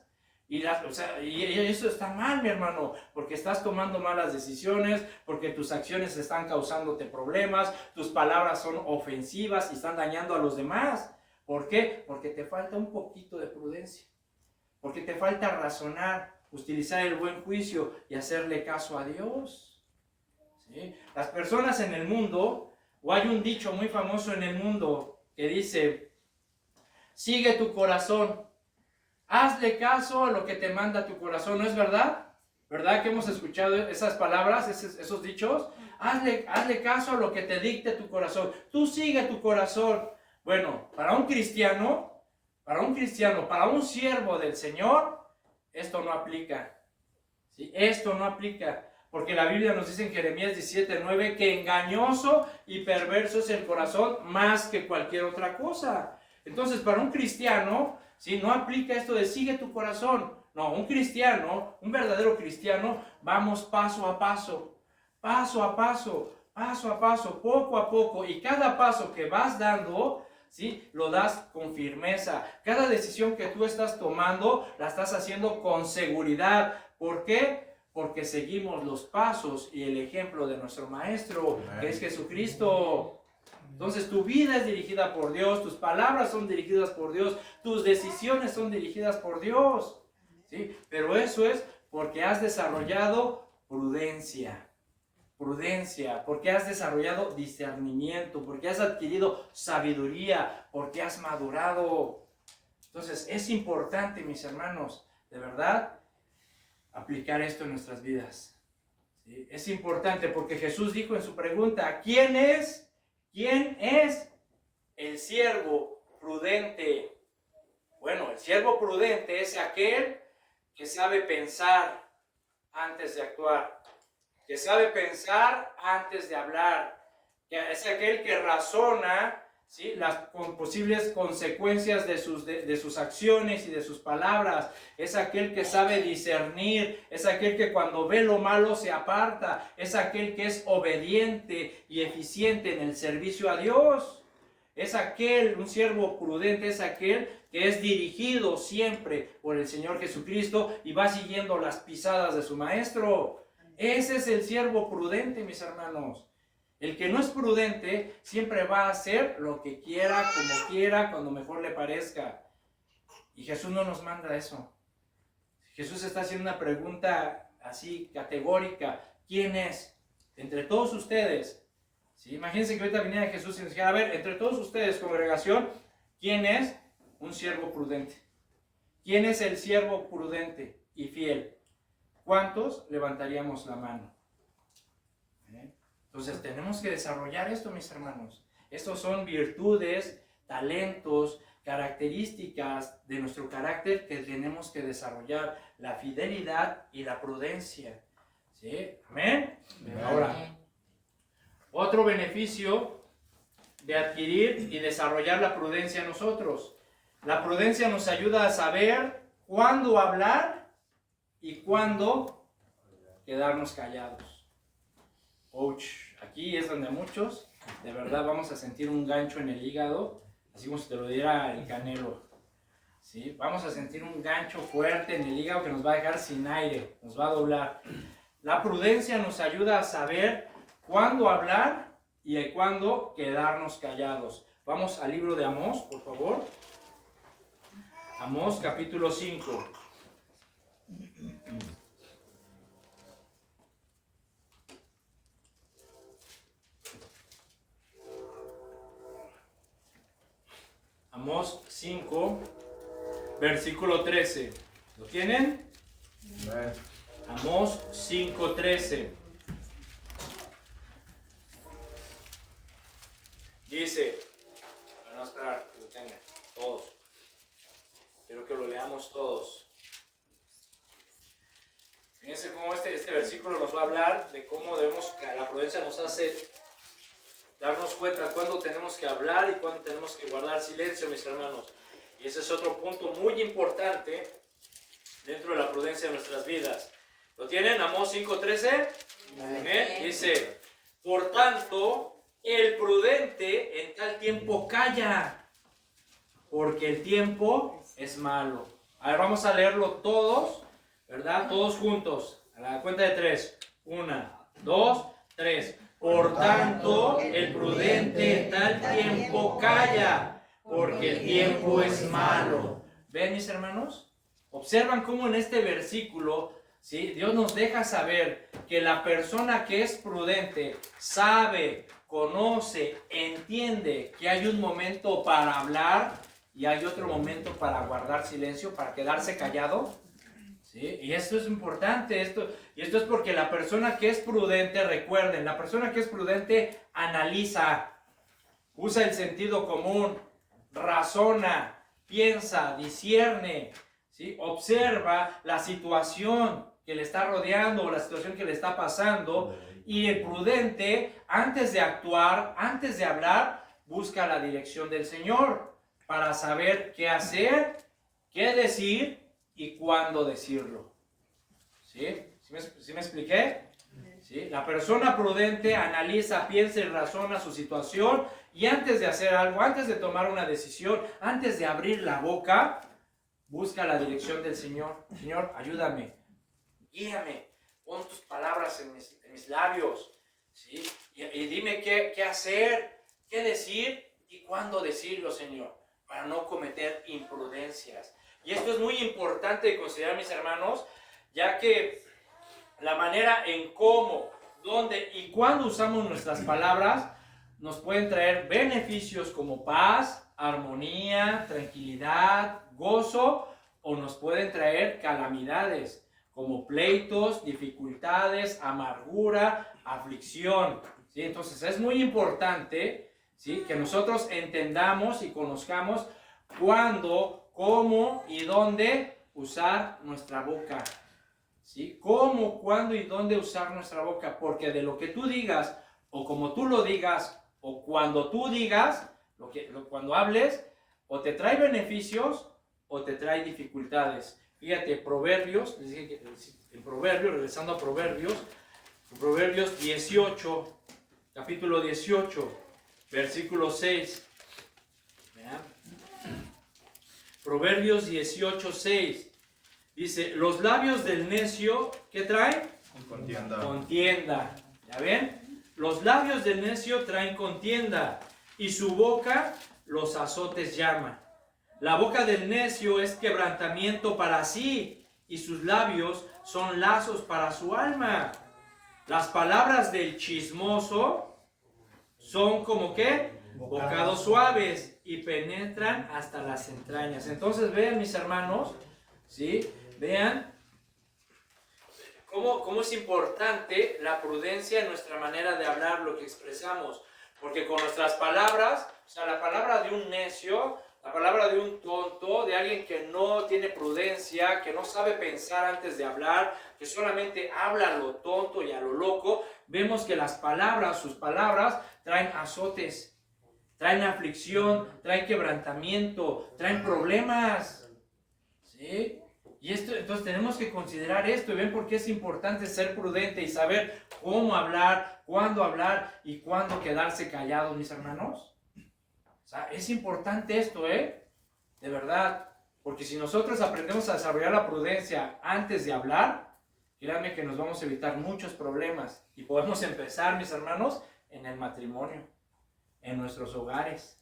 Y eso está mal, mi hermano, porque estás tomando malas decisiones, porque tus acciones están causándote problemas, tus palabras son ofensivas y están dañando a los demás. ¿Por qué? Porque te falta un poquito de prudencia, porque te falta razonar, utilizar el buen juicio y hacerle caso a Dios. ¿Sí? Las personas en el mundo, o hay un dicho muy famoso en el mundo que dice, sigue tu corazón. Hazle caso a lo que te manda tu corazón, ¿no es verdad? ¿Verdad que hemos escuchado esas palabras, esos dichos? Hazle caso a lo que te dicte tu corazón. Tú sigue tu corazón. Bueno, para un cristiano, para un siervo del Señor, esto no aplica. ¿Sí? Esto no aplica. Porque la Biblia nos dice en Jeremías 17:9 que engañoso y perverso es el corazón más que cualquier otra cosa. Entonces, para un cristiano, ¿sí?, no aplica esto de sigue tu corazón. No, un cristiano, un verdadero cristiano, vamos paso a paso, paso a paso, paso a paso, poco a poco. Y cada paso que vas dando, ¿sí?, lo das con firmeza. Cada decisión que tú estás tomando, la estás haciendo con seguridad. ¿Por qué? Porque seguimos los pasos y el ejemplo de nuestro Maestro, que es Jesucristo. Entonces tu vida es dirigida por Dios, tus palabras son dirigidas por Dios, tus decisiones son dirigidas por Dios, ¿sí? Pero eso es porque has desarrollado prudencia, porque has desarrollado discernimiento, porque has adquirido sabiduría, porque has madurado. Entonces es importante, mis hermanos, de verdad, aplicar esto en nuestras vidas, ¿sí? Es importante porque Jesús dijo en su pregunta, ¿quién es el siervo prudente? Bueno, el siervo prudente es aquel que sabe pensar antes de actuar, que sabe pensar antes de hablar, que es aquel que razona, ¿sí?, las posibles consecuencias de sus acciones y de sus palabras. Es aquel que sabe discernir, es aquel que cuando ve lo malo se aparta, es aquel que es obediente y eficiente en el servicio a Dios. Es aquel, un siervo prudente, es aquel que es dirigido siempre por el Señor Jesucristo y va siguiendo las pisadas de su Maestro. Ese es el siervo prudente, mis hermanos. El que no es prudente siempre va a hacer lo que quiera, como quiera, cuando mejor le parezca. Y Jesús no nos manda eso. Jesús está haciendo una pregunta así categórica. ¿Quién es? Entre todos ustedes. ¿Sí? Imagínense que ahorita viniera Jesús y nos dijera, a ver, entre todos ustedes, congregación, ¿quién es un siervo prudente? ¿Quién es el siervo prudente y fiel? ¿Cuántos levantaríamos la mano? Entonces tenemos que desarrollar esto, mis hermanos. Estos son virtudes, talentos, características de nuestro carácter que tenemos que desarrollar. La fidelidad y la prudencia. ¿Sí? ¿Amén? Amén. Ahora, otro beneficio de adquirir y desarrollar la prudencia en nosotros. La prudencia nos ayuda a saber cuándo hablar y cuándo quedarnos callados. Ouch, aquí es donde a muchos de verdad vamos a sentir un gancho en el hígado, así como si te lo diera el Canelo, ¿sí? Vamos a sentir un gancho fuerte en el hígado que nos va a dejar sin aire, nos va a doblar. La prudencia nos ayuda a saber cuándo hablar y cuándo quedarnos callados. Vamos al libro de Amós, por favor. Amós capítulo 5. Amós 5, versículo 13. ¿Lo tienen? Amós 5:13. Dice, van a esperar que lo tengan todos. Quiero que lo leamos todos. Fíjense cómo este versículo nos va a hablar de cómo debemos, la prudencia nos hace darnos cuenta cuándo tenemos que hablar y cuándo tenemos que guardar silencio, mis hermanos. Y ese es otro punto muy importante dentro de la prudencia de nuestras vidas. ¿Lo tienen? Amós 5:13. Dice, por tanto, el prudente en tal tiempo calla, porque el tiempo es malo. A ver, vamos a leerlo todos, ¿verdad? Todos juntos. A la cuenta de 3. 1, 2, 3. Por tanto, el prudente en tal tiempo calla, porque el tiempo es malo. ¿Ven, mis hermanos? Observan cómo en este versículo, ¿sí?, Dios nos deja saber que la persona que es prudente sabe, conoce, entiende que hay un momento para hablar y hay otro momento para guardar silencio, para quedarse callado. ¿Sí? Y esto es importante, esto es porque la persona que es prudente, recuerden, la persona que es prudente analiza, usa el sentido común, razona, piensa, discierne, ¿sí?, observa la situación que le está rodeando o la situación que le está pasando. Y el prudente, antes de actuar, antes de hablar, busca la dirección del Señor para saber qué hacer, qué decir y cuándo decirlo. ¿Sí? ¿Sí me expliqué? ¿Sí? La persona prudente analiza, piensa y razona su situación, y antes de hacer algo, antes de tomar una decisión, antes de abrir la boca, busca la dirección del Señor. Señor, ayúdame, guíame, pon tus palabras en mis labios, ¿sí? Y dime qué hacer, qué decir y cuándo decirlo, Señor, para no cometer imprudencias. Y esto es muy importante de considerar, mis hermanos, ya que la manera en cómo, dónde y cuándo usamos nuestras palabras nos pueden traer beneficios como paz, armonía, tranquilidad, gozo, o nos pueden traer calamidades como pleitos, dificultades, amargura, aflicción. ¿Sí? Entonces es muy importante, ¿sí?, que nosotros entendamos y conozcamos cuándo, cómo y dónde usar nuestra boca. ¿Sí? Cómo, cuándo y dónde usar nuestra boca, porque de lo que tú digas, o como tú lo digas, o cuando tú digas, cuando hables, o te trae beneficios, o te trae dificultades. Fíjate, Proverbios, les dije que en Proverbios, regresando a Proverbios 18, capítulo 18, versículo 6. ¿Vean? Proverbios 18, 6. Dice, los labios del necio, ¿qué traen? Contienda. Contienda. ¿Ya ven? Los labios del necio traen contienda, y su boca los azotes llama. La boca del necio es quebrantamiento para sí, y sus labios son lazos para su alma. Las palabras del chismoso son como ¿qué? Bocados suaves, y penetran hasta las entrañas. Entonces vean, mis hermanos, ¿sí? Vean cómo es importante la prudencia en nuestra manera de hablar, lo que expresamos. Porque con nuestras palabras, o sea, la palabra de un necio, la palabra de un tonto, de alguien que no tiene prudencia, que no sabe pensar antes de hablar, que solamente habla a lo tonto y a lo loco, vemos que las palabras, sus palabras, traen azotes, traen aflicción, traen quebrantamiento, traen problemas. ¿Sí? Y esto, entonces tenemos que considerar esto, y ven por qué es importante ser prudente y saber cómo hablar, cuándo hablar y cuándo quedarse callados, mis hermanos. O sea, es importante esto, de verdad, porque si nosotros aprendemos a desarrollar la prudencia antes de hablar, créanme que nos vamos a evitar muchos problemas, y podemos empezar, mis hermanos, en el matrimonio, en nuestros hogares.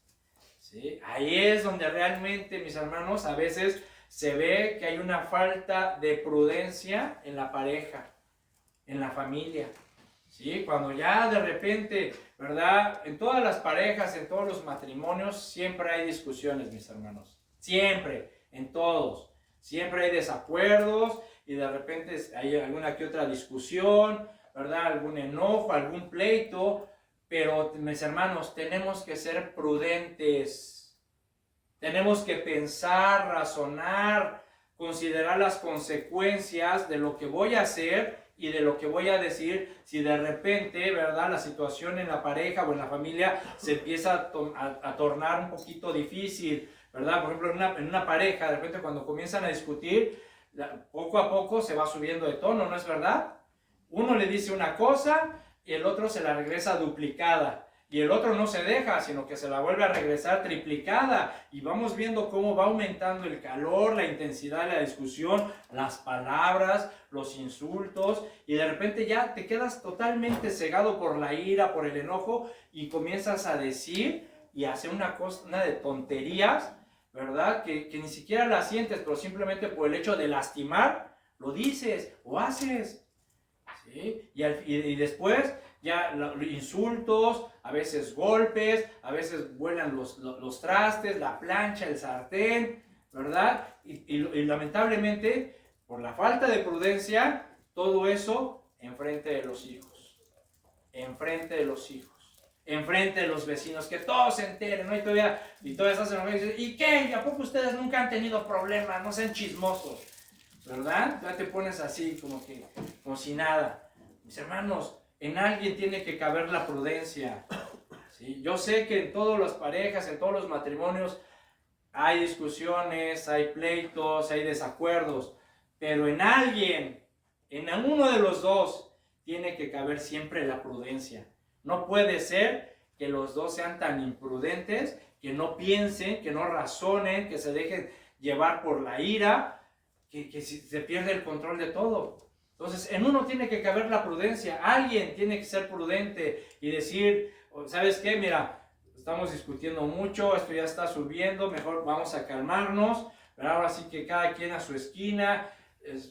¿Sí? Ahí es donde realmente, mis hermanos, a veces se ve que hay una falta de prudencia en la pareja, en la familia. ¿Sí? Cuando ya de repente, ¿verdad? En todas las parejas, en todos los matrimonios, siempre hay discusiones, mis hermanos. Siempre, en todos. Siempre hay desacuerdos, y de repente hay alguna que otra discusión, ¿verdad? Algún enojo, algún pleito. Pero, mis hermanos, tenemos que ser prudentes. Tenemos que pensar, razonar, considerar las consecuencias de lo que voy a hacer y de lo que voy a decir. Si de repente, ¿verdad?, la situación en la pareja o en la familia se empieza a tornar un poquito difícil, ¿verdad? Por ejemplo, en una pareja, de repente cuando comienzan a discutir, poco a poco se va subiendo de tono, ¿no es verdad? Uno le dice una cosa y el otro se la regresa duplicada. Y el otro no se deja, sino que se la vuelve a regresar triplicada. Y vamos viendo cómo va aumentando el calor, la intensidad de la discusión, las palabras, los insultos. Y de repente ya te quedas totalmente cegado por la ira, por el enojo, y comienzas a decir y a hacer una de tonterías, ¿verdad? Que ni siquiera la sientes, pero simplemente por el hecho de lastimar, lo dices o haces. ¿Sí? Y después ya insultos, a veces golpes, a veces vuelan los trastes, la plancha, el sartén, ¿verdad? Y lamentablemente, por la falta de prudencia, todo eso enfrente de los hijos, enfrente de los hijos, enfrente de los vecinos, que todos se enteren, ¿no? Y todavía se enojan y dicen, ¿y qué? ¿Y a poco ustedes nunca han tenido problemas? No sean chismosos. ¿verdad? Ya te pones así, como si nada. Mis hermanos, en alguien tiene que caber la prudencia. ¿Sí? Yo sé que en todas las parejas, en todos los matrimonios, hay discusiones, hay pleitos, hay desacuerdos, pero en alguien, en uno de los dos, tiene que caber siempre la prudencia. No puede ser que los dos sean tan imprudentes, que no piensen, que no razonen, que se dejen llevar por la ira, que se pierde el control de todo. Entonces, en uno tiene que caber la prudencia. Alguien tiene que ser prudente y decir, ¿sabes qué? Mira, estamos discutiendo mucho, esto ya está subiendo, mejor vamos a calmarnos. Pero ahora sí que cada quien a su esquina,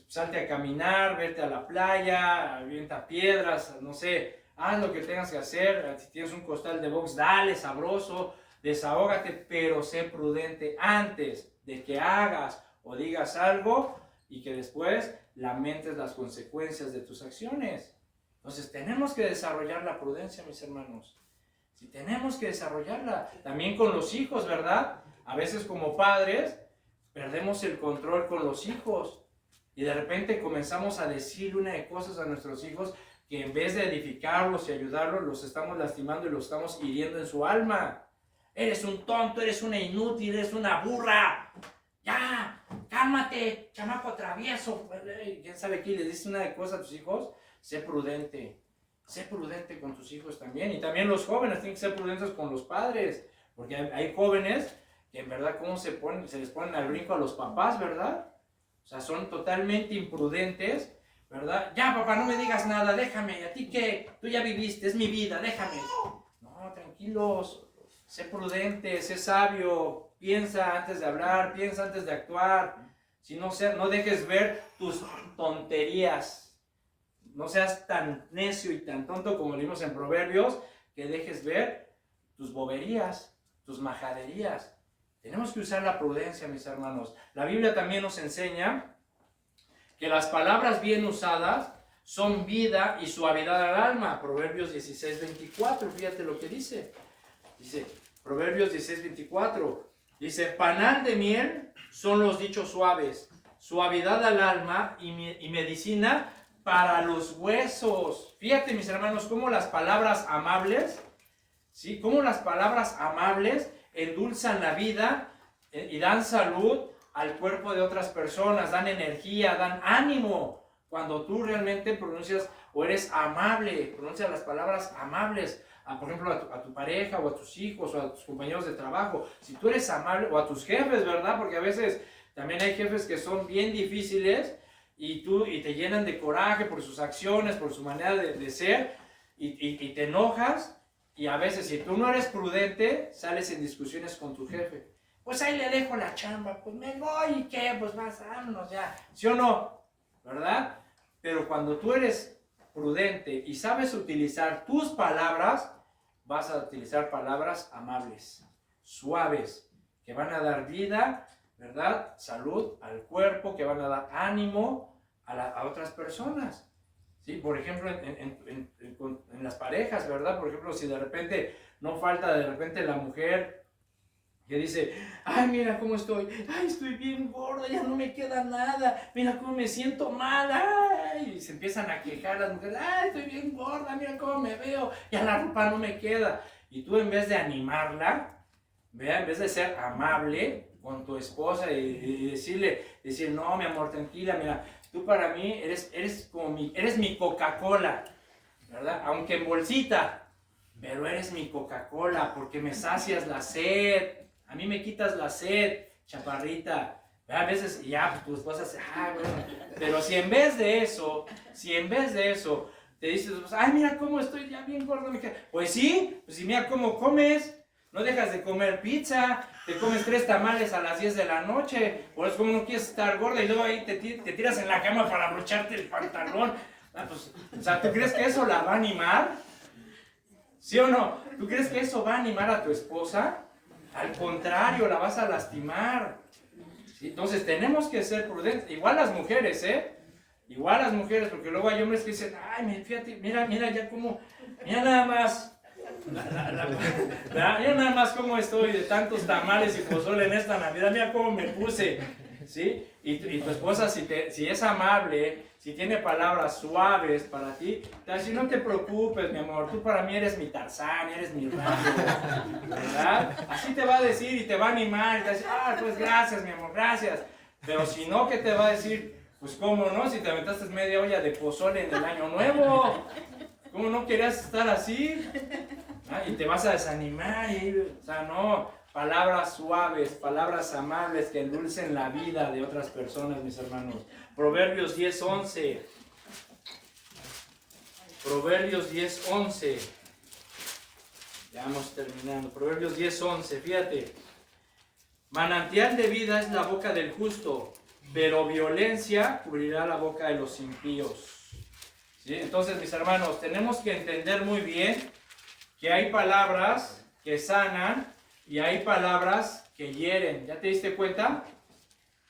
salte a caminar, vete a la playa, avienta piedras, no sé, haz lo que tengas que hacer. Si tienes un costal de box, dale sabroso, desahógate, pero sé prudente antes de que hagas o digas algo y que después lamentes las consecuencias de tus acciones. Entonces tenemos que desarrollar la prudencia, mis hermanos. Si tenemos que desarrollarla, también con los hijos, ¿verdad? A veces como padres perdemos el control con los hijos y de repente comenzamos a decir una de cosas a nuestros hijos que en vez de edificarlos y ayudarlos, los estamos lastimando y los estamos hiriendo en su alma. Eres un tonto, eres una inútil, eres una burra. Ya, cálmate, chamaco travieso. ¿Quién sabe qué? Le dices una de cosas a tus hijos. Sé prudente con tus hijos también. Y también los jóvenes tienen que ser prudentes con los padres. Porque hay jóvenes que en verdad cómo se les ponen al brinco a los papás, ¿verdad? O sea, son totalmente imprudentes, ¿verdad? Ya, papá, no me digas nada, déjame. ¿A ti qué? Tú ya viviste, es mi vida, déjame. No, tranquilos. Sé prudente, sé sabio. Piensa antes de hablar, piensa antes de actuar. Si no dejes ver tus tonterías. No seas tan necio y tan tonto como leímos en Proverbios, que dejes ver tus boberías, tus majaderías. Tenemos que usar la prudencia, mis hermanos. La Biblia también nos enseña que las palabras bien usadas son vida y suavidad al alma. Proverbios 16:24, fíjate lo que dice. Dice, Proverbios 16:24, dice, panal de miel son los dichos suaves, suavidad al alma y medicina para los huesos. Fíjate, mis hermanos, cómo las palabras amables, ¿sí? Cómo las palabras amables endulzan la vida y dan salud al cuerpo de otras personas, dan energía, dan ánimo. Cuando tú realmente pronuncias o eres amable, pronuncias las palabras amables, por ejemplo, a tu pareja o a tus hijos o a tus compañeros de trabajo. Si tú eres amable, o a tus jefes, ¿verdad? Porque a veces también hay jefes que son bien difíciles y te llenan de coraje por sus acciones, por su manera de ser, y te enojas, y a veces si tú no eres prudente, sales en discusiones con tu jefe. Pues ahí le dejo la chamba, pues me voy, ¿y qué? Pues vámonos ya, ¿sí o no? ¿Verdad? Pero cuando tú eres prudente y sabes utilizar tus palabras, vas a utilizar palabras amables, suaves, que van a dar vida, ¿verdad? Salud al cuerpo, que van a dar ánimo a otras personas. ¿Sí? Por ejemplo, en las parejas, ¿verdad? Por ejemplo, si de repente no falta de repente la mujer que dice, ay, mira cómo estoy, ay, estoy bien gorda, ya no me queda nada, mira cómo me siento mal, ay, y se empiezan a quejar las mujeres, ay, estoy bien gorda, mira cómo me veo, ya la ropa no me queda. Y tú en vez de animarla, ¿vea? En vez de ser amable con tu esposa y decir, no, mi amor, tranquila, mira, tú para mí eres mi Coca-Cola, ¿verdad? Aunque en bolsita, pero eres mi Coca-Cola porque me sacias la sed. A mí me quitas la sed, chaparrita. A veces ya pues, tu esposa dice, bueno. Pero si en vez de eso te dices, ay, mira cómo estoy ya bien gordo, pues sí, pues sí, mira cómo comes. No dejas de comer pizza, te comes 3 tamales a las 10 de la noche, por eso como no quieres estar gorda y luego ahí te tiras en la cama para abrocharte el pantalón. Pues, o sea, ¿tú crees que eso la va a animar? ¿Sí o no? ¿Tú crees que eso va a animar a tu esposa? Al contrario, la vas a lastimar. ¿Sí? Entonces tenemos que ser prudentes. Igual las mujeres, Igual las mujeres, porque luego hay hombres que dicen, ay, fíjate, mira ya cómo, mira nada más. Mira nada más cómo estoy de tantos tamales y pozole en esta Navidad, mira cómo me puse. ¿sí? Y tu esposa, si es amable, si tiene palabras suaves para ti, te va a decir, no te preocupes, mi amor, tú para mí eres mi Tarzán, eres mi Rambo, ¿verdad? Así te va a decir y te va a animar, y te va a decir, pues gracias, mi amor, gracias. Pero si no, ¿qué te va a decir? Pues cómo no, si te aventaste media olla de pozole en el año nuevo, ¿cómo no querías estar así? Y te vas a desanimar, o sea, no, palabras suaves, palabras amables que endulcen la vida de otras personas, mis hermanos. Proverbios 10:11. Proverbios 10:11. Ya vamos terminando. Proverbios 10:11, fíjate. Manantial de vida es la boca del justo, pero violencia cubrirá la boca de los impíos. ¿Sí? Entonces, mis hermanos, tenemos que entender muy bien que hay palabras que sanan y hay palabras que hieren. ¿Ya te diste cuenta?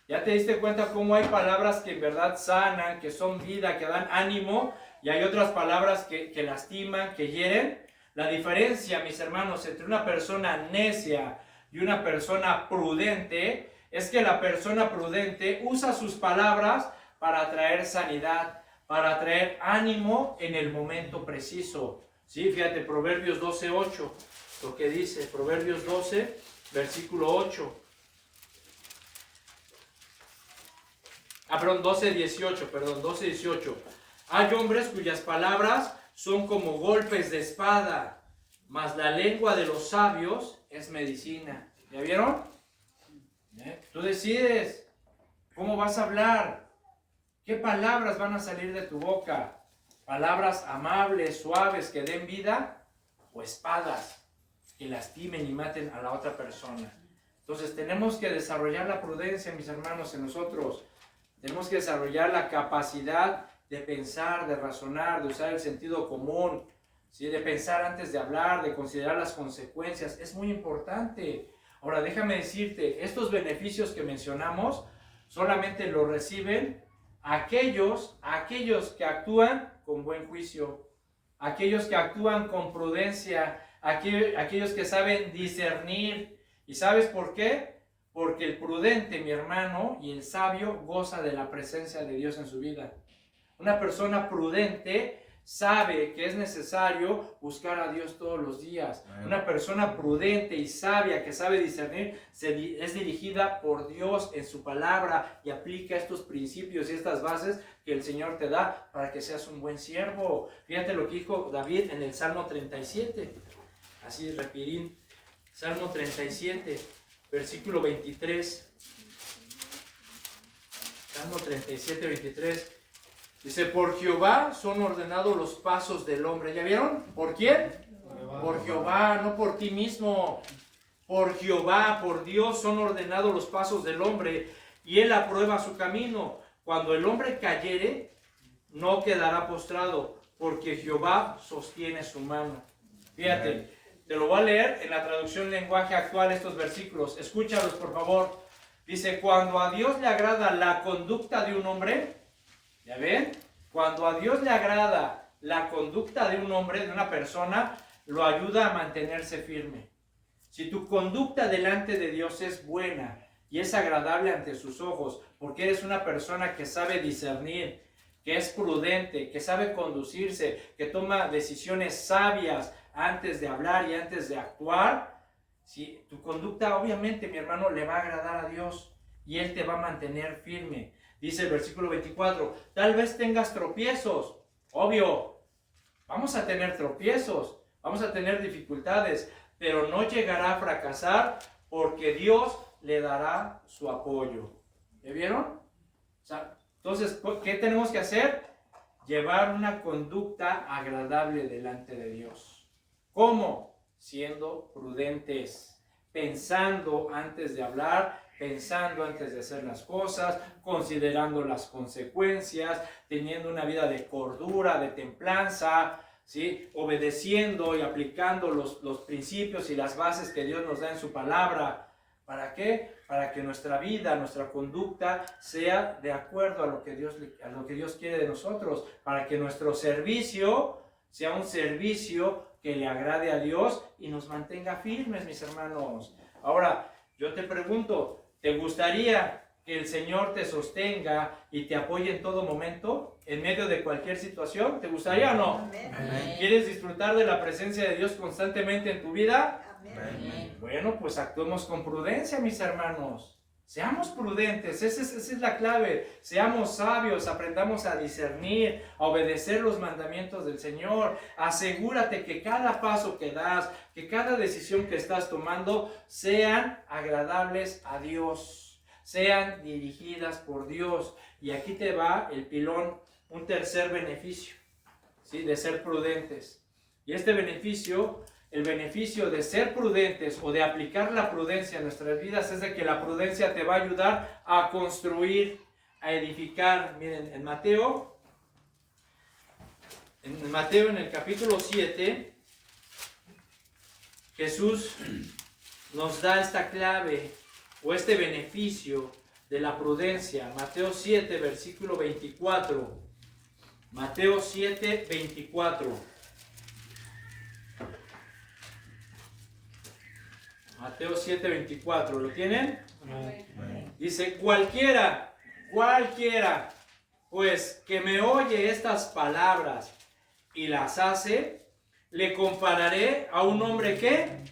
¿Ya te diste cuenta cómo hay palabras que en verdad sanan, que son vida, que dan ánimo, y hay otras palabras que lastiman, que hieren? La diferencia, mis hermanos, entre una persona necia y una persona prudente es que la persona prudente usa sus palabras para traer sanidad, para traer ánimo en el momento preciso. Sí, fíjate, Proverbios 12:8, lo que dice, Proverbios 12, versículo 8. 12:18. Hay hombres cuyas palabras son como golpes de espada, mas la lengua de los sabios es medicina. ¿Ya vieron? Tú decides cómo vas a hablar, qué palabras van a salir de tu boca. Palabras amables, suaves, que den vida, o espadas que lastimen y maten a la otra persona. Entonces tenemos que desarrollar la prudencia, mis hermanos, en nosotros. Tenemos que desarrollar la capacidad de pensar, de razonar, de usar el sentido común, ¿sí? De pensar antes de hablar, de considerar las consecuencias. Es muy importante. Ahora, déjame decirte, estos beneficios que mencionamos solamente los reciben aquellos que actúan con buen juicio, aquellos que actúan con prudencia, aquellos que saben discernir. ¿Y sabes por qué? Porque el prudente, mi hermano, y el sabio goza de la presencia de Dios en su vida. Una persona prudente sabe que es necesario buscar a Dios todos los días. Una persona prudente y sabia que sabe discernir es dirigida por Dios en su palabra y aplica estos principios y estas bases que el Señor te da para que seas un buen siervo. Fíjate lo que dijo David en el Salmo 37. Así, rapidín. Salmo 37, versículo 23. Salmo 37, 23. Dice, por Jehová son ordenados los pasos del hombre. ¿Ya vieron? ¿Por quién? Por Jehová, no por ti mismo. Por Jehová, por Dios son ordenados los pasos del hombre, y él aprueba su camino. Cuando el hombre cayere, no quedará postrado, porque Jehová sostiene su mano. Fíjate, te lo voy a leer en la traducción lenguaje actual estos versículos. Escúchalos, por favor. Dice, cuando a Dios le agrada la conducta de un hombre, ¿ya ven? Cuando a Dios le agrada la conducta de un hombre, de una persona, lo ayuda a mantenerse firme. Si tu conducta delante de Dios es buena y es agradable ante sus ojos, porque eres una persona que sabe discernir, que es prudente, que sabe conducirse, que toma decisiones sabias antes de hablar y antes de actuar, si tu conducta obviamente, mi hermano, le va a agradar a Dios y Él te va a mantener firme. Dice el versículo 24, tal vez tengas tropiezos, obvio, vamos a tener tropiezos, vamos a tener dificultades, pero no llegará a fracasar porque Dios le dará su apoyo. ¿Ya vieron? O sea, entonces, ¿qué tenemos que hacer? Llevar una conducta agradable delante de Dios. ¿Cómo? Siendo prudentes, pensando antes de hablar, pensando antes de hacer las cosas, considerando las consecuencias, teniendo una vida de cordura, de templanza, ¿sí? Obedeciendo y aplicando los principios y las bases que Dios nos da en su palabra. ¿Para qué? Para que nuestra vida, nuestra conducta sea de acuerdo a lo que Dios quiere de nosotros, para que nuestro servicio sea un servicio que le agrade a Dios y nos mantenga firmes, mis hermanos. Ahora, yo te pregunto, ¿te gustaría que el Señor te sostenga y te apoye en todo momento, en medio de cualquier situación? ¿Te gustaría o no? Amén. ¿Quieres disfrutar de la presencia de Dios constantemente en tu vida? Amén. Bueno, pues actuemos con prudencia, mis hermanos. Seamos prudentes, esa es la clave. Seamos sabios, aprendamos a discernir, a obedecer los mandamientos del Señor. Asegúrate que cada paso que das, que cada decisión que estás tomando sean agradables a Dios, sean dirigidas por Dios. Y aquí te va el pilón, un tercer beneficio, ¿sí?, de ser prudentes. Y este beneficio, el beneficio de ser prudentes o de aplicar la prudencia en nuestras vidas, es de que la prudencia te va a ayudar a construir, a edificar. Miren, en Mateo en el capítulo 7, Jesús nos da esta clave o este beneficio de la prudencia. Mateo 7, versículo 24. Mateo 7, 24. Mateo 7, 24. ¿Lo tienen? Dice, cualquiera, pues que me oye estas palabras y las hace, le compararé a un hombre ¿qué?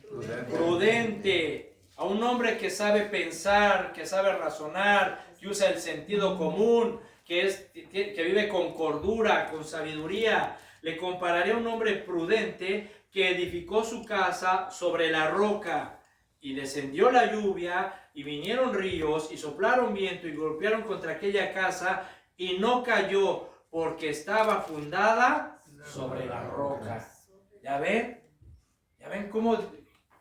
Prudente. A un hombre que sabe pensar, que sabe razonar, que usa el sentido común, que vive con cordura, con sabiduría. Le compararé a un hombre prudente que edificó su casa sobre la roca. Y descendió la lluvia, y vinieron ríos, y soplaron viento, y golpearon contra aquella casa, y no cayó, porque estaba fundada sobre la roca. ¿Ya ven? ¿Ya ven cómo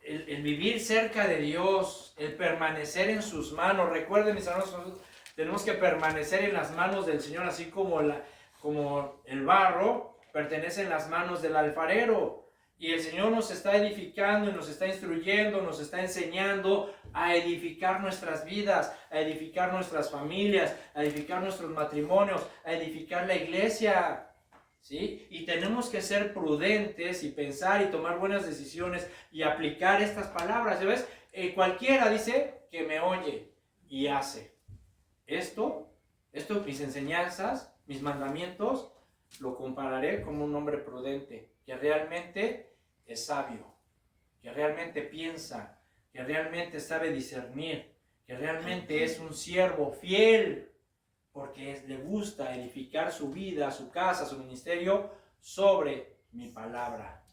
el vivir cerca de Dios, el permanecer en sus manos? Recuerden, mis hermanos, tenemos que permanecer en las manos del Señor, así como el barro pertenece en las manos del alfarero. Y el Señor nos está edificando y nos está instruyendo, nos está enseñando a edificar nuestras vidas, a edificar nuestras familias, a edificar nuestros matrimonios, a edificar la iglesia, ¿sí? Y tenemos que ser prudentes y pensar y tomar buenas decisiones y aplicar estas palabras, ¿sabes? Cualquiera dice que me oye y hace. Esto, mis enseñanzas, mis mandamientos, lo compararé como un hombre prudente, que realmente es sabio, que realmente piensa, que realmente sabe discernir, que realmente es un siervo fiel, porque le gusta edificar su vida, su casa, su ministerio sobre mi palabra.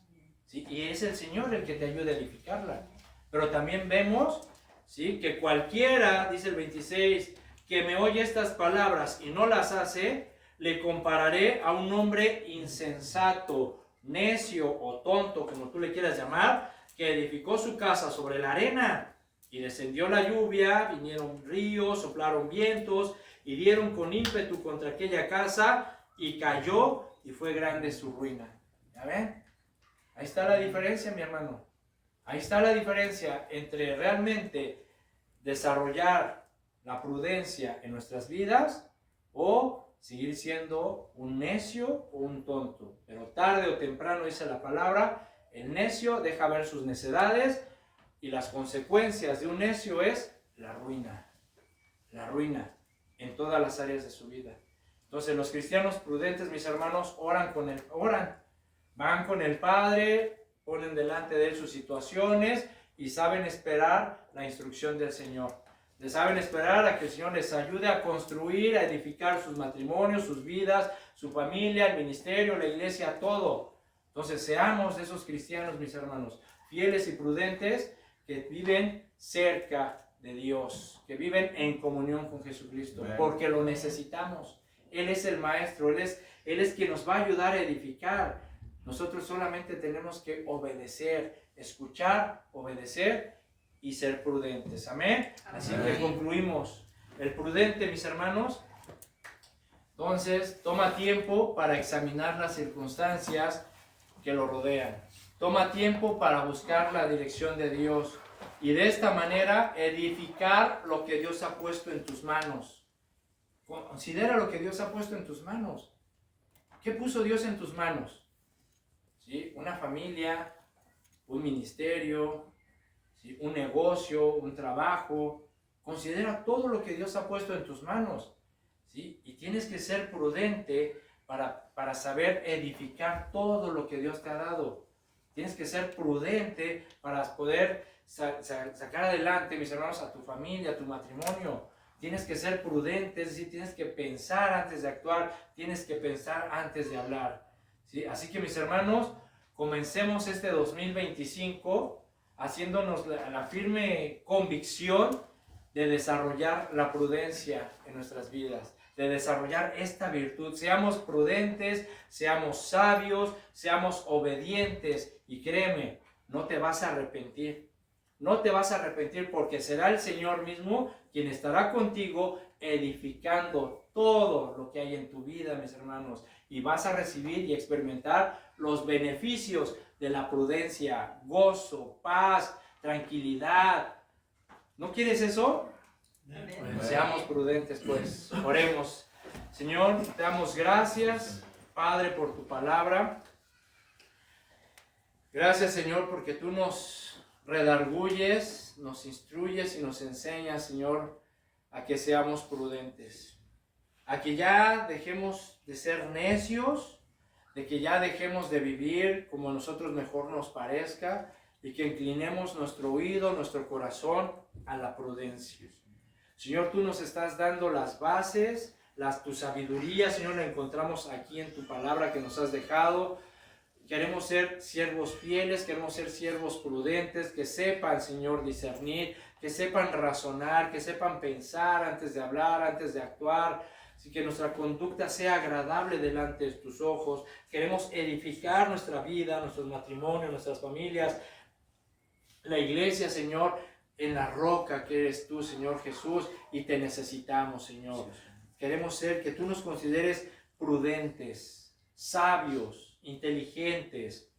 ¿Sí? Y es el Señor el que te ayuda a edificarla. Pero también vemos, ¿sí?, que cualquiera, dice el 26, que me oye estas palabras y no las hace, le compararé a un hombre insensato, necio o tonto, como tú le quieras llamar, que edificó su casa sobre la arena, y descendió la lluvia, vinieron ríos, soplaron vientos, y dieron con ímpetu contra aquella casa, y cayó, y fue grande su ruina. ¿Ya ven? Ahí está la diferencia, mi hermano. Ahí está la diferencia entre realmente desarrollar la prudencia en nuestras vidas o seguir siendo un necio o un tonto. Pero tarde o temprano, dice la palabra, el necio deja ver sus necedades, y las consecuencias de un necio es la ruina en todas las áreas de su vida. Entonces los cristianos prudentes, mis hermanos, oran, van con el Padre, ponen delante de Él sus situaciones y saben esperar la instrucción del Señor. Saben esperar a que el Señor les ayude a construir, a edificar sus matrimonios, sus vidas, su familia, el ministerio, la iglesia, todo. Entonces seamos de esos cristianos, mis hermanos, fieles y prudentes, que viven cerca de Dios, que viven en comunión con Jesucristo, porque lo necesitamos. Él es el Maestro, Él es quien nos va a ayudar a edificar. Nosotros solamente tenemos que obedecer, escuchar, obedecer y ser prudentes. Amén. Así que concluimos. El prudente, mis hermanos, entonces toma tiempo para examinar las circunstancias que lo rodean. Toma tiempo para buscar la dirección de Dios y de esta manera edificar lo que Dios ha puesto en tus manos. Considera lo que Dios ha puesto en tus manos. ¿Qué puso Dios en tus manos? ¿Sí? Una familia, un ministerio, ¿sí?, un negocio, un trabajo, Considera todo lo que Dios ha puesto en tus manos, ¿sí? Y tienes que ser prudente para saber edificar todo lo que Dios te ha dado. Tienes que ser prudente para poder sacar adelante, mis hermanos, a tu familia, a tu matrimonio. Tienes que ser prudente, es decir, tienes que pensar antes de actuar, tienes que pensar antes de hablar, ¿sí? Así que, mis hermanos, comencemos este 2025 haciéndonos la firme convicción de desarrollar la prudencia en nuestras vidas, de desarrollar esta virtud. Seamos prudentes, seamos sabios, seamos obedientes, y créeme, no te vas a arrepentir. No te vas a arrepentir, porque será el Señor mismo quien estará contigo edificando todo lo que hay en tu vida, mis hermanos, y vas a recibir y experimentar los beneficios de la prudencia: gozo, paz, tranquilidad. ¿No quieres eso? Seamos prudentes, pues. Oremos. Señor, te damos gracias, Padre, por tu palabra. Gracias, Señor, porque tú nos redarguyes, nos instruyes y nos enseñas, Señor, a que seamos prudentes, a que ya dejemos de ser necios, de que ya dejemos de vivir como a nosotros mejor nos parezca, y que inclinemos nuestro oído, nuestro corazón a la prudencia. Señor, tú nos estás dando las bases, tu sabiduría, Señor, la encontramos aquí en tu palabra que nos has dejado. Queremos ser siervos fieles, queremos ser siervos prudentes, que sepan, Señor, discernir, que sepan razonar, que sepan pensar antes de hablar, antes de actuar, así que nuestra conducta sea agradable delante de tus ojos. Queremos edificar nuestra vida, nuestros matrimonios, nuestras familias, la iglesia, Señor, en la roca que eres tú, Señor Jesús, y te necesitamos, Señor. Queremos ser, que tú nos consideres prudentes, sabios, inteligentes,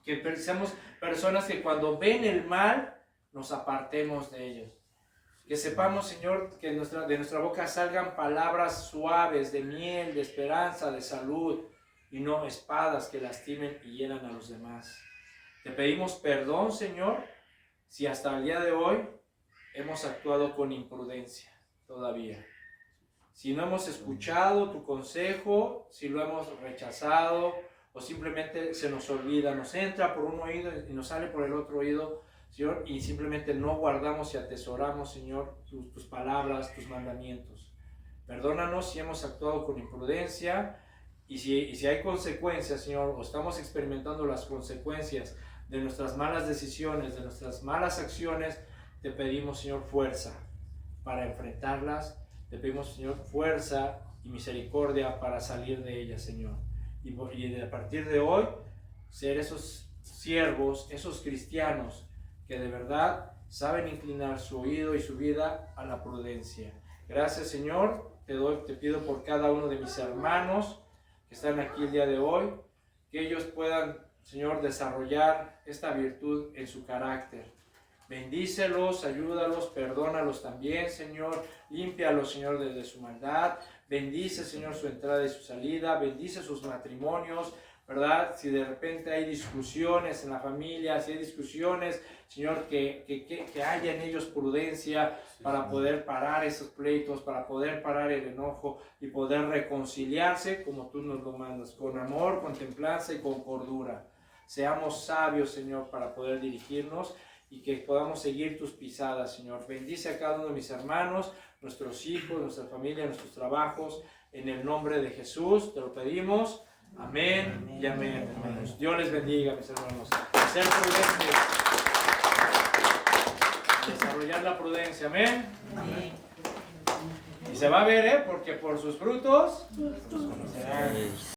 que seamos personas que cuando ven el mal, nos apartemos de ellos. Que sepamos, Señor, que de nuestra boca salgan palabras suaves, de miel, de esperanza, de salud, y no espadas que lastimen y hieran a los demás. Te pedimos perdón, Señor, si hasta el día de hoy hemos actuado con imprudencia todavía. Si no hemos escuchado tu consejo, si lo hemos rechazado, o simplemente se nos olvida, nos entra por un oído y nos sale por el otro oído, Señor, y simplemente no guardamos y atesoramos, Señor, tus palabras, tus mandamientos. Perdónanos si hemos actuado con imprudencia, y si hay consecuencias, Señor, o estamos experimentando las consecuencias de nuestras malas decisiones, de nuestras malas acciones, te pedimos, Señor, fuerza para enfrentarlas. Te pedimos, Señor, fuerza y misericordia para salir de ellas, Señor. Y a partir de hoy, ser esos siervos, esos cristianos que de verdad saben inclinar su oído y su vida a la prudencia. Gracias, Señor. Te pido por cada uno de mis hermanos que están aquí el día de hoy, que ellos puedan, Señor, desarrollar esta virtud en su carácter. Bendícelos, ayúdalos, perdónalos también, Señor. Límpialos, Señor, de su maldad. Bendice, Señor, su entrada y su salida. Bendice sus matrimonios, ¿verdad? Si de repente hay discusiones en la familia, si hay discusiones, Señor, que haya en ellos prudencia para poder parar esos pleitos, para poder parar el enojo y poder reconciliarse como tú nos lo mandas, con amor, con templanza y con cordura. Seamos sabios, Señor, para poder dirigirnos y que podamos seguir tus pisadas, Señor. Bendice a cada uno de mis hermanos, nuestros hijos, nuestra familia, nuestros trabajos. En el nombre de Jesús te lo pedimos. Amén y amén, hermanos. Dios les bendiga, mis hermanos. Ser prudentes. Desarrollar la prudencia. Amén. Amén. Y se va a ver, porque por sus frutos los conocerán.